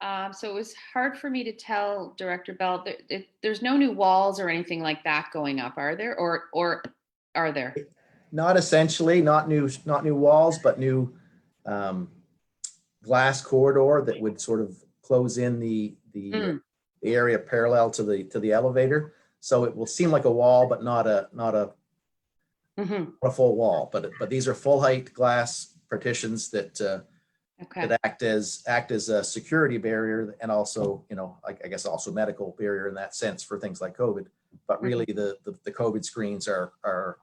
So it was hard for me to tell, Director Bell, there's no new walls or anything like that going up, are there? Or are there? Not essentially, not new walls, but new glass corridor that would sort of close in the area parallel to the elevator. So it will seem like a wall, but not a full wall. But these are full height glass partitions that that act as a security barrier, and also, I guess also medical barrier in that sense for things like COVID. But really, the COVID screens are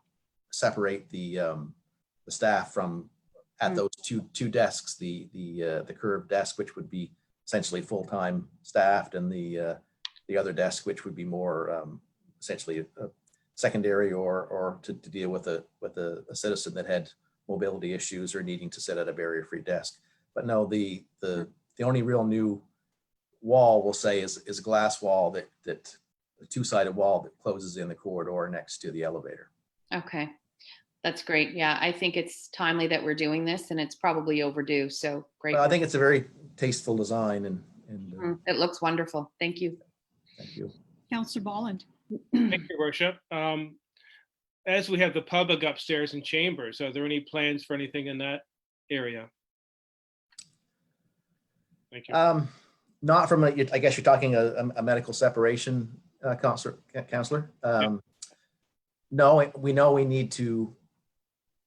separate the staff from at those two desks, the curved desk, which would be essentially full-time staffed, and the other desk, which would be more essentially a secondary or to deal with a citizen that had mobility issues or needing to sit at a barrier-free desk. But no, the only real new wall, we'll say, is a glass wall that a two-sided wall that closes in the corridor next to the elevator. Okay, that's great. Yeah, I think it's timely that we're doing this, and it's probably overdue. So great. Well, I think it's a very tasteful design, and it looks wonderful. Thank you. Thank you. Councillor Bolland. Thank you, Your Worship. As we have the public upstairs in chambers, are there any plans for anything in that area? Thank you. Not from I guess you're talking a medical separation, counselor. No, we know we need to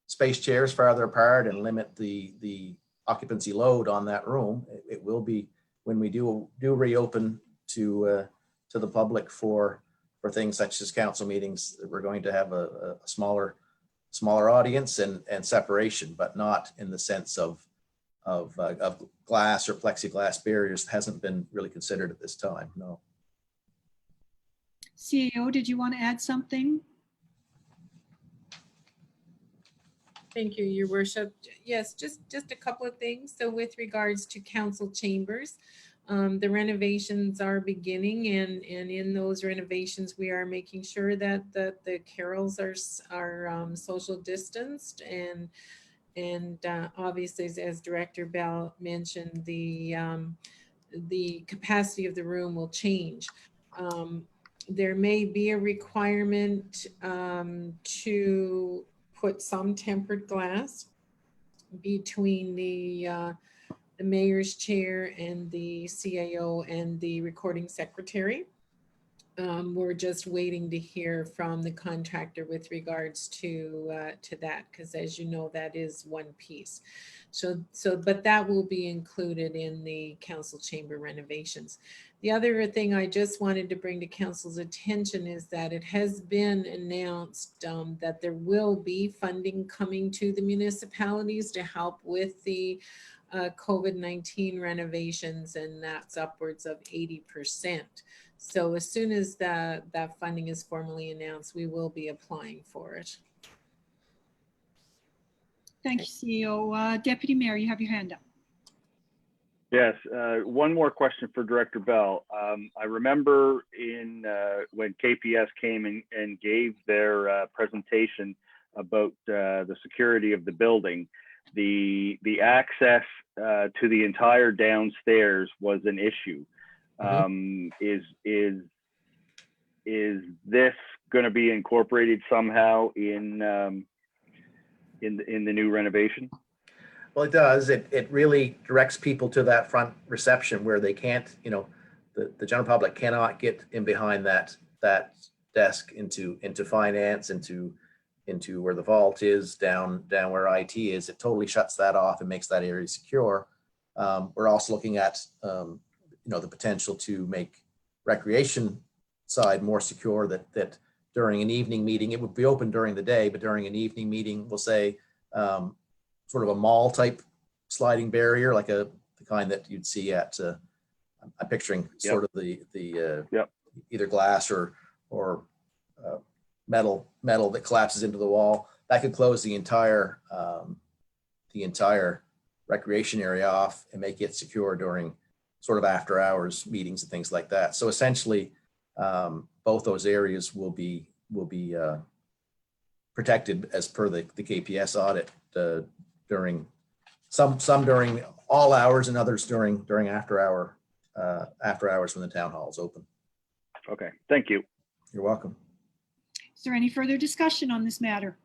space chairs farther apart and limit the occupancy load on that room. It will be, when we do reopen to the public for things such as council meetings, we're going to have a smaller audience and separation, but not in the sense of glass or plexiglass barriers. Hasn't been really considered at this time. No. CAO, did you want to add something? Thank you, Your Worship. Yes, just a couple of things. So with regards to council chambers, the renovations are beginning, and in those renovations, we are making sure that the carols are social distanced, and obviously, as Director Bell mentioned, the capacity of the room will change. There may be a requirement to put some tempered glass between the mayor's chair and the CAO and the recording secretary. We're just waiting to hear from the contractor with regards to that, because as you know, that is one piece. But that will be included in the council chamber renovations. The other thing I just wanted to bring to council's attention is that it has been announced that there will be funding coming to the municipalities to help with the COVID-19 renovations, and that's upwards of 80%. So as soon as that funding is formally announced, we will be applying for it. Thank you, CEO. Deputy Mayor, you have your hand up. Yes, one more question for Director Bell. I remember when KPS came and gave their presentation about the security of the building, the access to the entire downstairs was an issue. Is this going to be incorporated somehow in the new renovation? Well, it does. It really directs people to that front reception where they can't, the general public cannot get in behind that desk into finance, into where the vault is, down where IT is. It totally shuts that off and makes that area secure. We're also looking at the potential to make recreation side more secure, that during an evening meeting, it would be open during the day, but during an evening meeting, we'll say sort of a mall type sliding barrier, like the kind that you'd see at, I'm picturing sort of the either glass or metal that collapses into the wall. That could close the entire recreation area off and make it secure during sort of after hours meetings and things like that. So essentially, both those areas will be protected as per the KPS audit during some during all hours and others during after hours when the town hall is open. Okay, thank you. You're welcome. Is there any further discussion on this matter?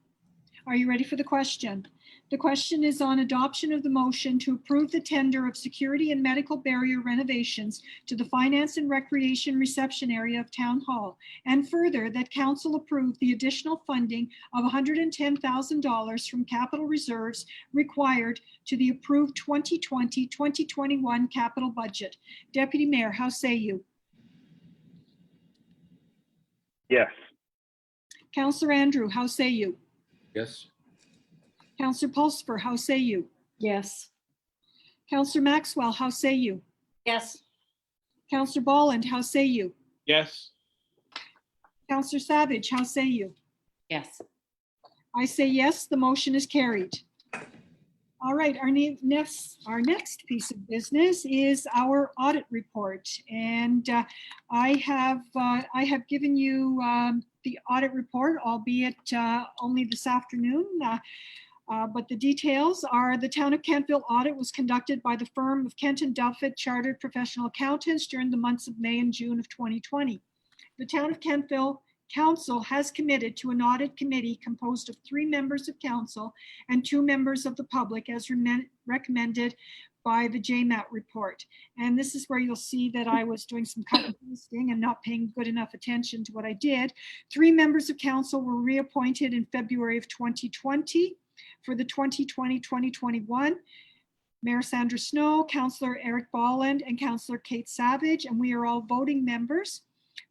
Are you ready for the question? The question is on adoption of the motion to approve the tender of security and medical barrier renovations to the Finance and Recreation reception area of Town Hall, and further that council approve the additional funding of $110,000 from capital reserves required to the approved 2020-2021 capital budget. Deputy Mayor, how say you? Yes. Councillor Andrew, how say you? Yes. Councillor Pulsfer, how say you? Yes. Councillor Maxwell, how say you? Yes. Councillor Bolland, how say you? Yes. Councillor Savage, how say you? Yes. I say yes, the motion is carried. All right, our next piece of business is our audit report. And I have given you the audit report, albeit only this afternoon. But the details are: the Town of Kentville audit was conducted by the firm of Kent and Duffett Chartered Professional Accountants during the months of May and June of 2020. The Town of Kentville Council has committed to an audit committee composed of 3 members of council and 2 members of the public, as recommended by the JMAT report. And this is where you'll see that I was doing some cut and pasting and not paying good enough attention to what I did. 3 members of council were reappointed in February of 2020 for the 2020-2021. Mayor Sandra Snow, Councillor Eric Bolland, and Councillor Kate Savage, and we are all voting members.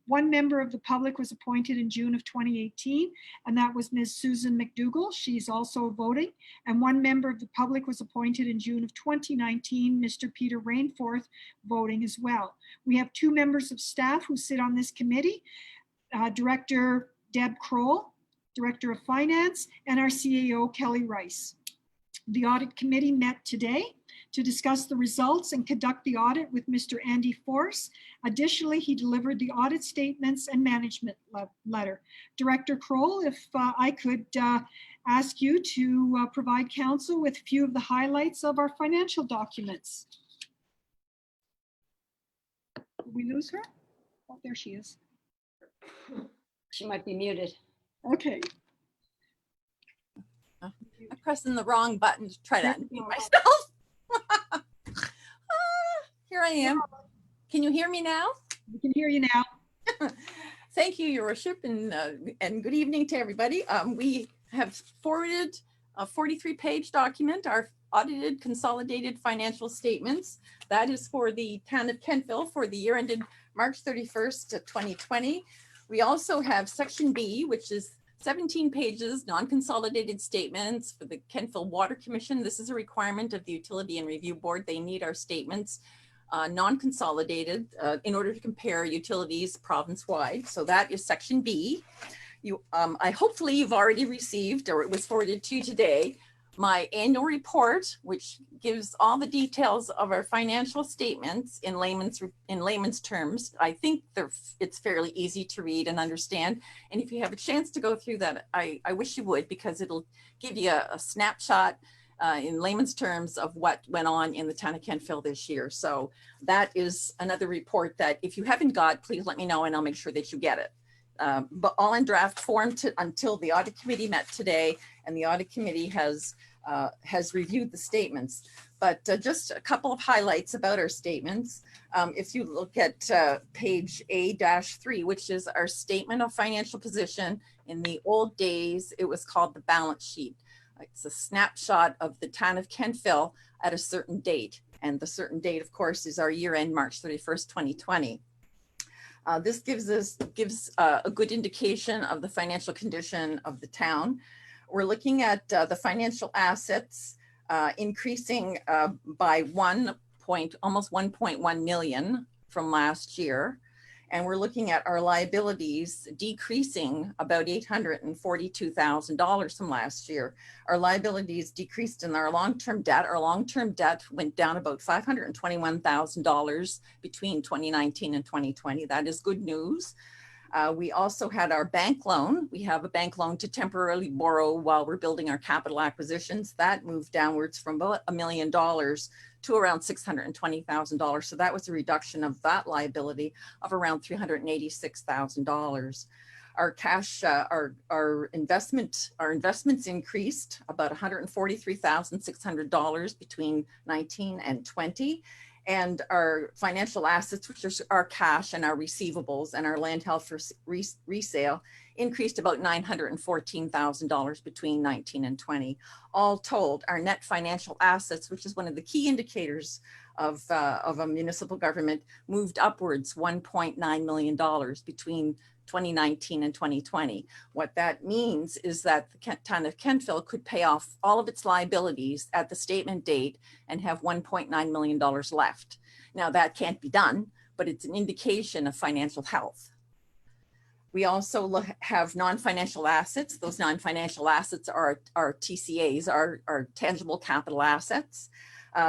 1 member of the public was appointed in June of 2018, and that was Ms. Susan McDougall. She's also voting. And 1 member of the public was appointed in June of 2019, Mr. Peter Rainforth, voting as well. We have 2 members of staff who sit on this committee, Director Deb Kroll Director of Finance, and our CAO, Kelly Rice. The audit committee met today to discuss the results and conduct the audit with Mr. Andy Force. Additionally, he delivered the audit statements and management letter. Director Kroll, if I could ask you to provide council with a few of the highlights of our financial documents. Did we lose her? Oh, there she is. She might be muted. Okay. I'm pressing the wrong button to try to unmute myself. Here I am. Can you hear me now? We can hear you now. Thank you, Your Worship, and good evening to everybody. We have forwarded a 43-page document, our audited consolidated financial statements. That is for the town of Kentville for the year ended March 31st, 2020. We also have section B, which is 17 pages, non-consolidated statements for the Kentville Water Commission. This is a requirement of the Utility and Review Board. They need our statements non-consolidated in order to compare utilities province-wide. So that is section B. Hopefully you've already received, or it was forwarded to you today, my annual report, which gives all the details of our financial statements in layman's terms. I think it's fairly easy to read and understand. And if you have a chance to go through that, I wish you would, because it'll give you a snapshot in layman's terms of what went on in the town of Kentville this year. So that is another report that if you haven't got, please let me know and I'll make sure that you get it. But all in draft form until the audit committee met today, and the audit committee has reviewed the statements. But just a couple of highlights about our statements. If you look at page A-3, which is our statement of financial position. In the old days, it was called the balance sheet. It's a snapshot of the town of Kentville at a certain date. And the certain date, of course, is our year end, March 31st, 2020. This gives a good indication of the financial condition of the town. We're looking at the financial assets increasing by almost 1.1 million from last year. And we're looking at our liabilities decreasing about $842,000 from last year. Our liabilities decreased in our long-term debt. Our long-term debt went down about $521,000 between 2019 and 2020. That is good news. We also had our bank loan. We have a bank loan to temporarily borrow while we're building our capital acquisitions. That moved downwards from about $1 million to around $620,000. So that was a reduction of that liability of around $386,000. Our cash, our investments increased about $143,600 between 19 and 20. And our financial assets, which is our cash and our receivables and our land held for resale, increased about $914,000 between 19 and 20. All told, our net financial assets, which is one of the key indicators of a municipal government, moved upwards $1.9 million between 2019 and 2020. What that means is that the town of Kentville could pay off all of its liabilities at the statement date and have $1.9 million left. Now that can't be done, but it's an indication of financial health. We also have non-financial assets. Those non-financial assets are TCAs, our tangible capital assets.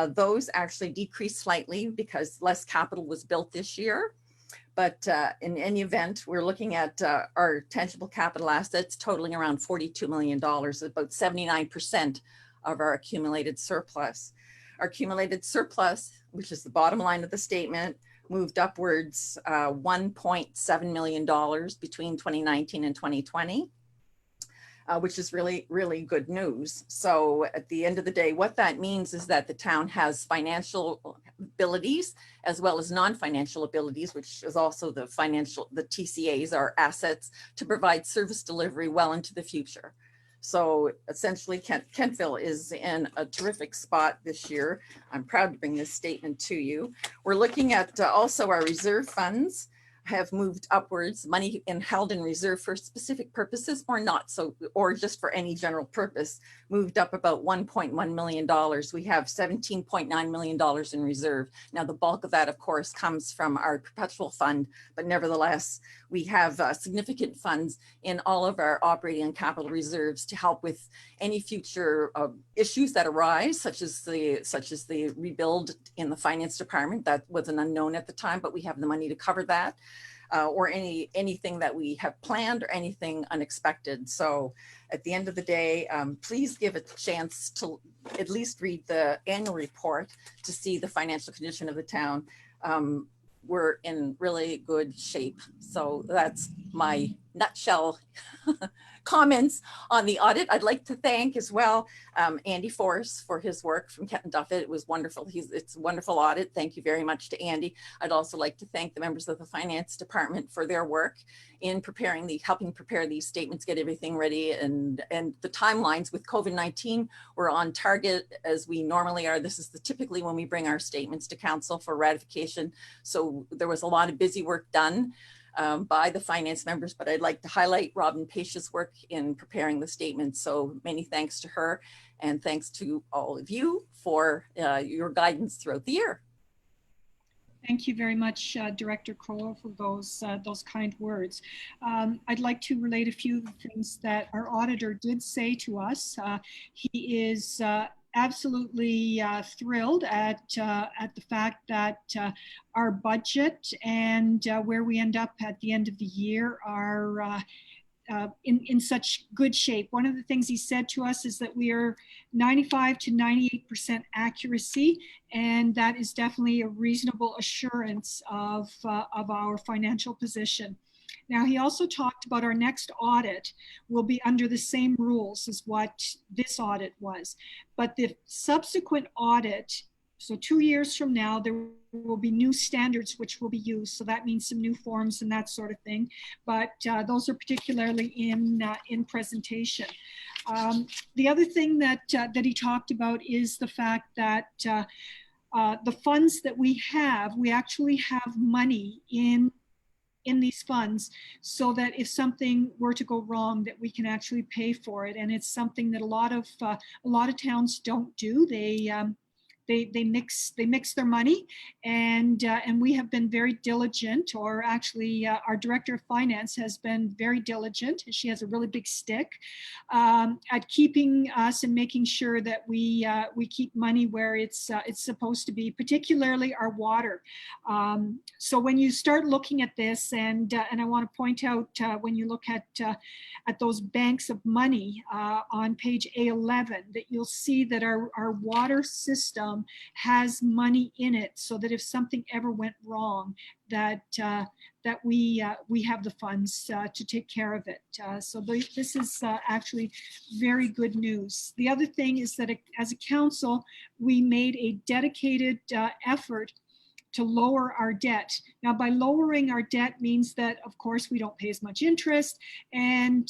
Those actually decreased slightly because less capital was built this year. But in any event, we're looking at our tangible capital assets totaling around $42 million, about 79% of our accumulated surplus. Our accumulated surplus, which is the bottom line of the statement, moved upwards $1.7 million between 2019 and 2020. Which is really, really good news. So at the end of the day, what that means is that the town has financial abilities as well as non-financial abilities, which is also the TCAs, our assets to provide service delivery well into the future. So essentially Kentville is in a terrific spot this year. I'm proud to bring this statement to you. We're looking at also our reserve funds have moved upwards, money held in reserve for specific purposes or not, so, or just for any general purpose, moved up about $1.1 million. We have $17.9 million in reserve. Now the bulk of that, of course, comes from our perpetual fund, but nevertheless, we have significant funds in all of our operating and capital reserves to help with any future issues that arise, such as the rebuild in the finance department. That was an unknown at the time, but we have the money to cover that, or anything that we have planned or anything unexpected. So at the end of the day, please give it a chance to at least read the annual report to see the financial condition of the town. We're in really good shape. So that's my nutshell comments on the audit. I'd like to thank as well Andy Force for his work from Kenton Duffet. It was wonderful. It's a wonderful audit. Thank you very much to Andy. I'd also like to thank the members of the finance department for their work in helping prepare these statements, get everything ready, and the timelines with COVID-19. We're on target as we normally are. This is typically when we bring our statements to council for ratification. So there was a lot of busy work done by the finance members, but I'd like to highlight Robin Pace's work in preparing the statement. So many thanks to her, and thanks to all of you for your guidance throughout the year. Thank you very much, Director Crowell, for those kind words. I'd like to relate a few things that our auditor did say to us. He is absolutely thrilled at the fact that our budget and where we end up at the end of the year are in such good shape. One of the things he said to us is that we are 95 to 98% accuracy, and that is definitely a reasonable assurance of our financial position. Now, he also talked about our next audit will be under the same rules as what this audit was, but the subsequent audit, so 2 years from now, there will be new standards which will be used. So that means some new forms and that sort of thing. But those are particularly in presentation. The other thing that he talked about is the fact that the funds that we actually have money in these funds, so that if something were to go wrong, that we can actually pay for it. And it's something that a lot of towns don't do. They mix their money, and we have been very diligent, or actually our Director of Finance has been very diligent. She has a really big stick at keeping us and making sure that we keep money where it's supposed to be, particularly our water. So when you start looking at this, and I want to point out when you look at those banks of money on page A11, that you'll see that our water system has money in it, so that if something ever went wrong, that we have the funds to take care of it. So this is actually very good news. The other thing is that as a council, we made a dedicated effort to lower our debt. Now, by lowering our debt means that, of course, we don't pay as much interest, and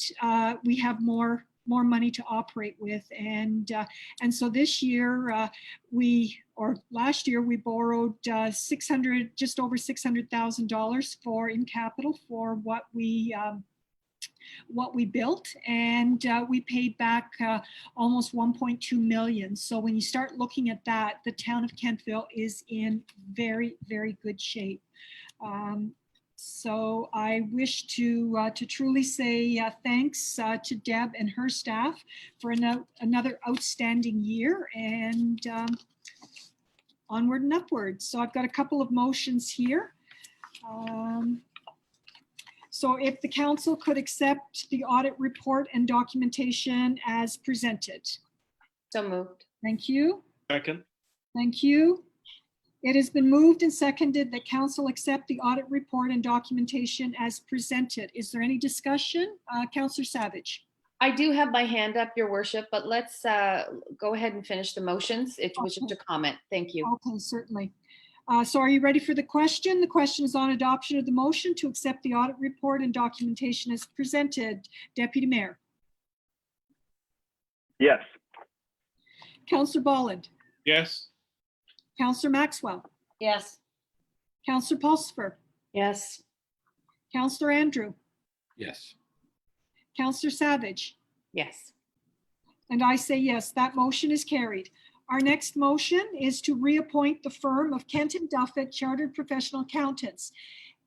we have more money to operate with. And so this year, last year, we borrowed just over $600,000 in capital for what we built, and we paid back almost 1.2 million. So when you start looking at that, the town of Kentville is in very, very good shape. So I wish to truly say thanks to Deb and her staff for another outstanding year, and onward and upward. So I've got a couple of motions here. So if the council could accept the audit report and documentation as presented. So moved. Thank you. Second. Thank you. It has been moved and seconded that council accept the audit report and documentation as presented. Is there any discussion? Councillor Savage. I do have my hand up, Your Worship, but let's go ahead and finish the motions if you wish to comment. Thank you. Okay, certainly. So are you ready for the question? The question is on adoption of the motion to accept the audit report and documentation as presented. Deputy Mayor. Yes. Councillor Bolland. Yes. Councillor Maxwell. Yes. Councillor Pulsifer. Yes. Councillor Andrew. Yes. Councillor Savage. Yes. And I say yes, that motion is carried. Our next motion is to reappoint the firm of Kenton Duffet Chartered Professional Accountants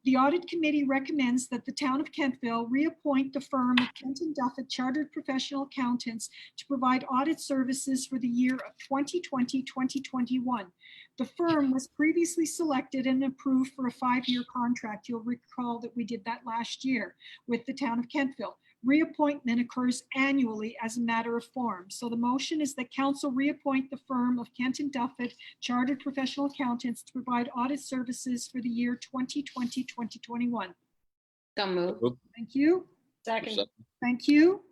The audit committee recommends that the town of Kentville reappoint the firm of Kent and Duffett Chartered Professional Accountants to provide audit services for the year of 2020-2021. The firm was previously selected and approved for a 5-year contract. You'll recall that we did that last year with the town of Kentville. Reappointment occurs annually as a matter of form. So the motion is that council reappoint the firm of Kent and Duffett Chartered Professional Accountants to provide audit services for the year 2020-2021. So moved. Thank you. Second. Thank you.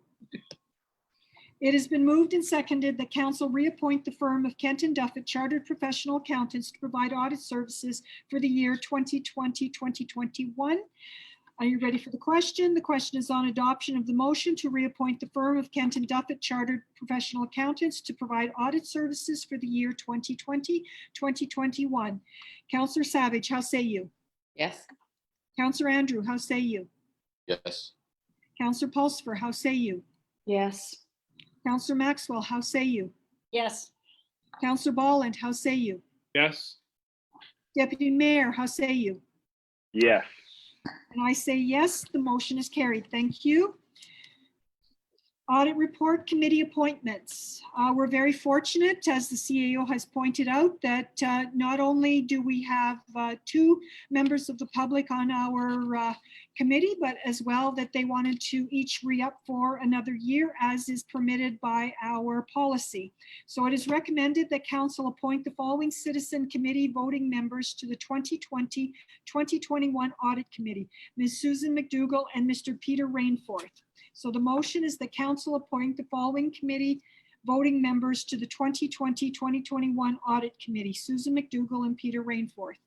It has been moved and seconded that council reappoint the firm of Kent and Duffett Chartered Professional Accountants to provide audit services for the year 2020-2021. Are you ready for the question? The question is on adoption of the motion to reappoint the firm of Kent and Duffett Chartered Professional Accountants to provide audit services for the year 2020-2021. Councillor Savage, how say you? Yes. Councillor Andrew, how say you? Yes. Councillor Pulsifer, how say you? Yes. Councillor Maxwell, how say you? Yes. Councillor Bolland, how say you? Yes. Deputy Mayor, how say you? Yes. And I say yes, the motion is carried. Thank you. Audit report committee appointments. We're very fortunate, as the CAO has pointed out, that not only do we have 2 members of the public on our committee, but as well that they wanted to each re-up for another year, as is permitted by our policy. So it is recommended that council appoint the following citizen committee voting members to the 2020-2021 audit committee: Ms. Susan McDougall and Mr. Peter Rainforth. So the motion is that council appoint the following committee voting members to the 2020-2021 audit committee: Susan McDougall and Peter Rainforth.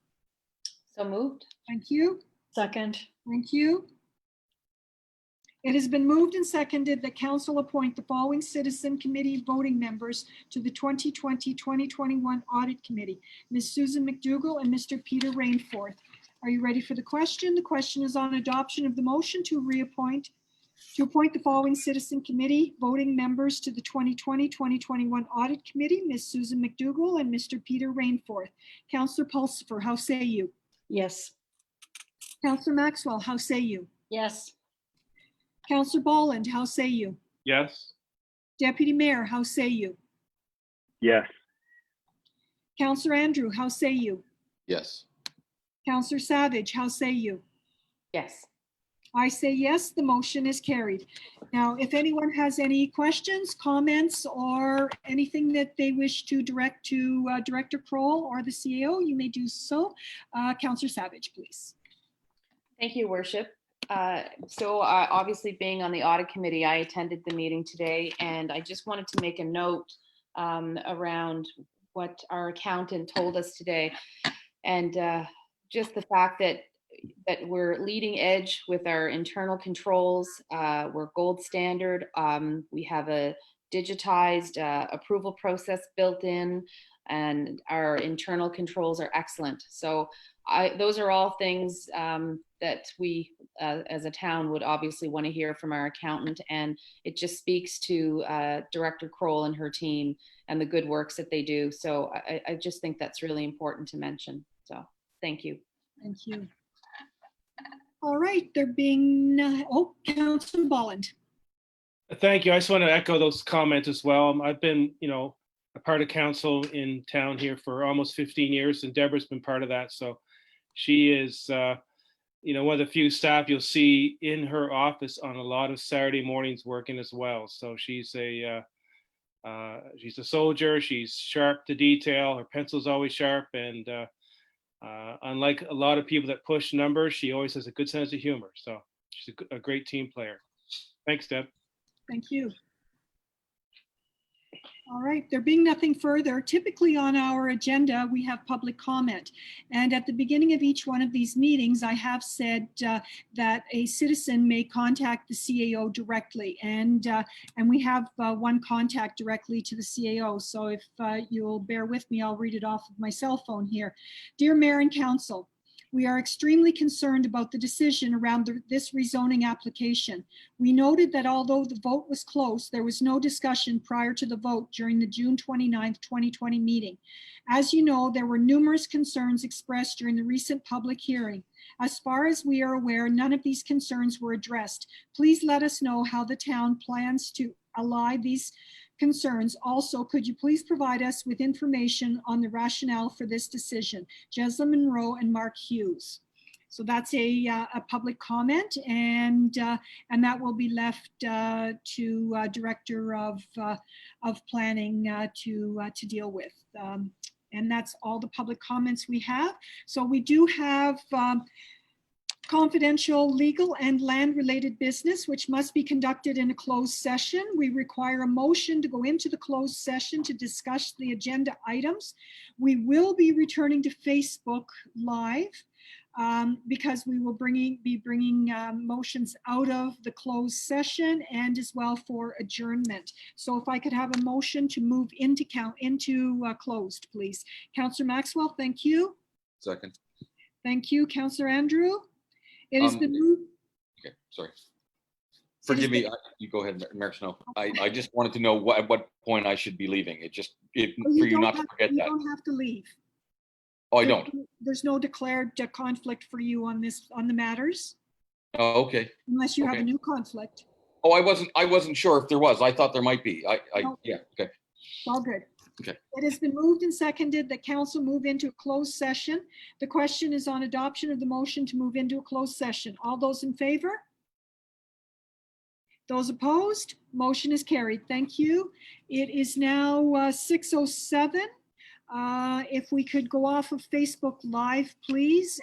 So moved. Thank you. Second. Thank you. It has been moved and seconded that council appoint the following citizen committee voting members to the 2020-2021 audit committee: Ms. Susan McDougall and Mr. Peter Rainforth. Are you ready for the question? The question is on adoption of the motion to appoint the following citizen committee voting members to the 2020-2021 audit committee: Ms. Susan McDougall and Mr. Peter Rainforth. Councillor Pulsifer, how say you? Yes. Councillor Maxwell, how say you? Yes. Councillor Bolland, how say you? Yes. Deputy Mayor, how say you? Yes. Councillor Andrew, how say you? Yes. Councillor Savage, how say you? Yes. I say yes, the motion is carried. Now, if anyone has any questions, comments, or anything that they wish to direct to Director Kroll or the CAO, you may do so. Councillor Savage, please. Thank you, Worship. Obviously being on the audit committee, I attended the meeting today, and I just wanted to make a note around what our accountant told us today. And just the fact that we're leading edge with our internal controls. We're gold standard. We have a digitized approval process built in, and our internal controls are excellent. So those are all things that we as a town would obviously want to hear from our accountant, and it just speaks to Director Kroll and her team and the good works that they do. So I just think that's really important to mention. So thank you. Thank you. All right, there being, Councillor Bolland. Thank you. I just want to echo those comments as well. I've been, a part of council in town here for almost 15 years, and Deborah's been part of that. So she is, one of the few staff you'll see in her office on a lot of Saturday mornings working as well. So she's a soldier. She's sharp to detail. Her pencil's always sharp, and unlike a lot of people that push numbers, she always has a good sense of humor. So she's a great team player. Thanks, Deb. Thank you. All right, there being nothing further, typically on our agenda, we have public comment. And at the beginning of each one of these meetings, I have said that a citizen may contact the CAO directly. And we have one contact directly to the CAO. So if you'll bear with me, I'll read it off of my cell phone here. Dear Mayor and Council, we are extremely concerned about the decision around this rezoning application. We noted that although the vote was close, there was no discussion prior to the vote during the June 29th, 2020 meeting. As you know, there were numerous concerns expressed during the recent public hearing. As far as we are aware, none of these concerns were addressed. Please let us know how the town plans to allay these concerns. Also, could you please provide us with information on the rationale for this decision? Jesla Monroe and Mark Hughes. So that's a public comment, and that will be left to Director of Planning to deal with. And that's all the public comments we have. So we do have confidential legal and land-related business, which must be conducted in a closed session. We require a motion to go into the closed session to discuss the agenda items. We will be returning to Facebook Live because we will be bringing motions out of the closed session and as well for adjournment. So if I could have a motion to move into closed, please. Councillor Maxwell, thank you. Second. Thank you, Councillor Andrew. It has been moved. Okay, sorry. Forgive me. You go ahead, Mayor Snow. I just wanted to know at what point I should be leaving. For you not to forget that. You don't have to leave. Oh, I don't. There's no declared conflict for you on the matters. Oh, okay. Unless you have Okay. a new conflict. Oh, I wasn't sure if there was. I thought there might be. No. Yeah. Okay. All good. Okay. It has been moved and seconded that council move into a closed session. The question is on adoption of the motion to move into a closed session. All those in favor? Those opposed? Motion is carried. Thank you. It is now 6:07. If we could go off of Facebook Live, please.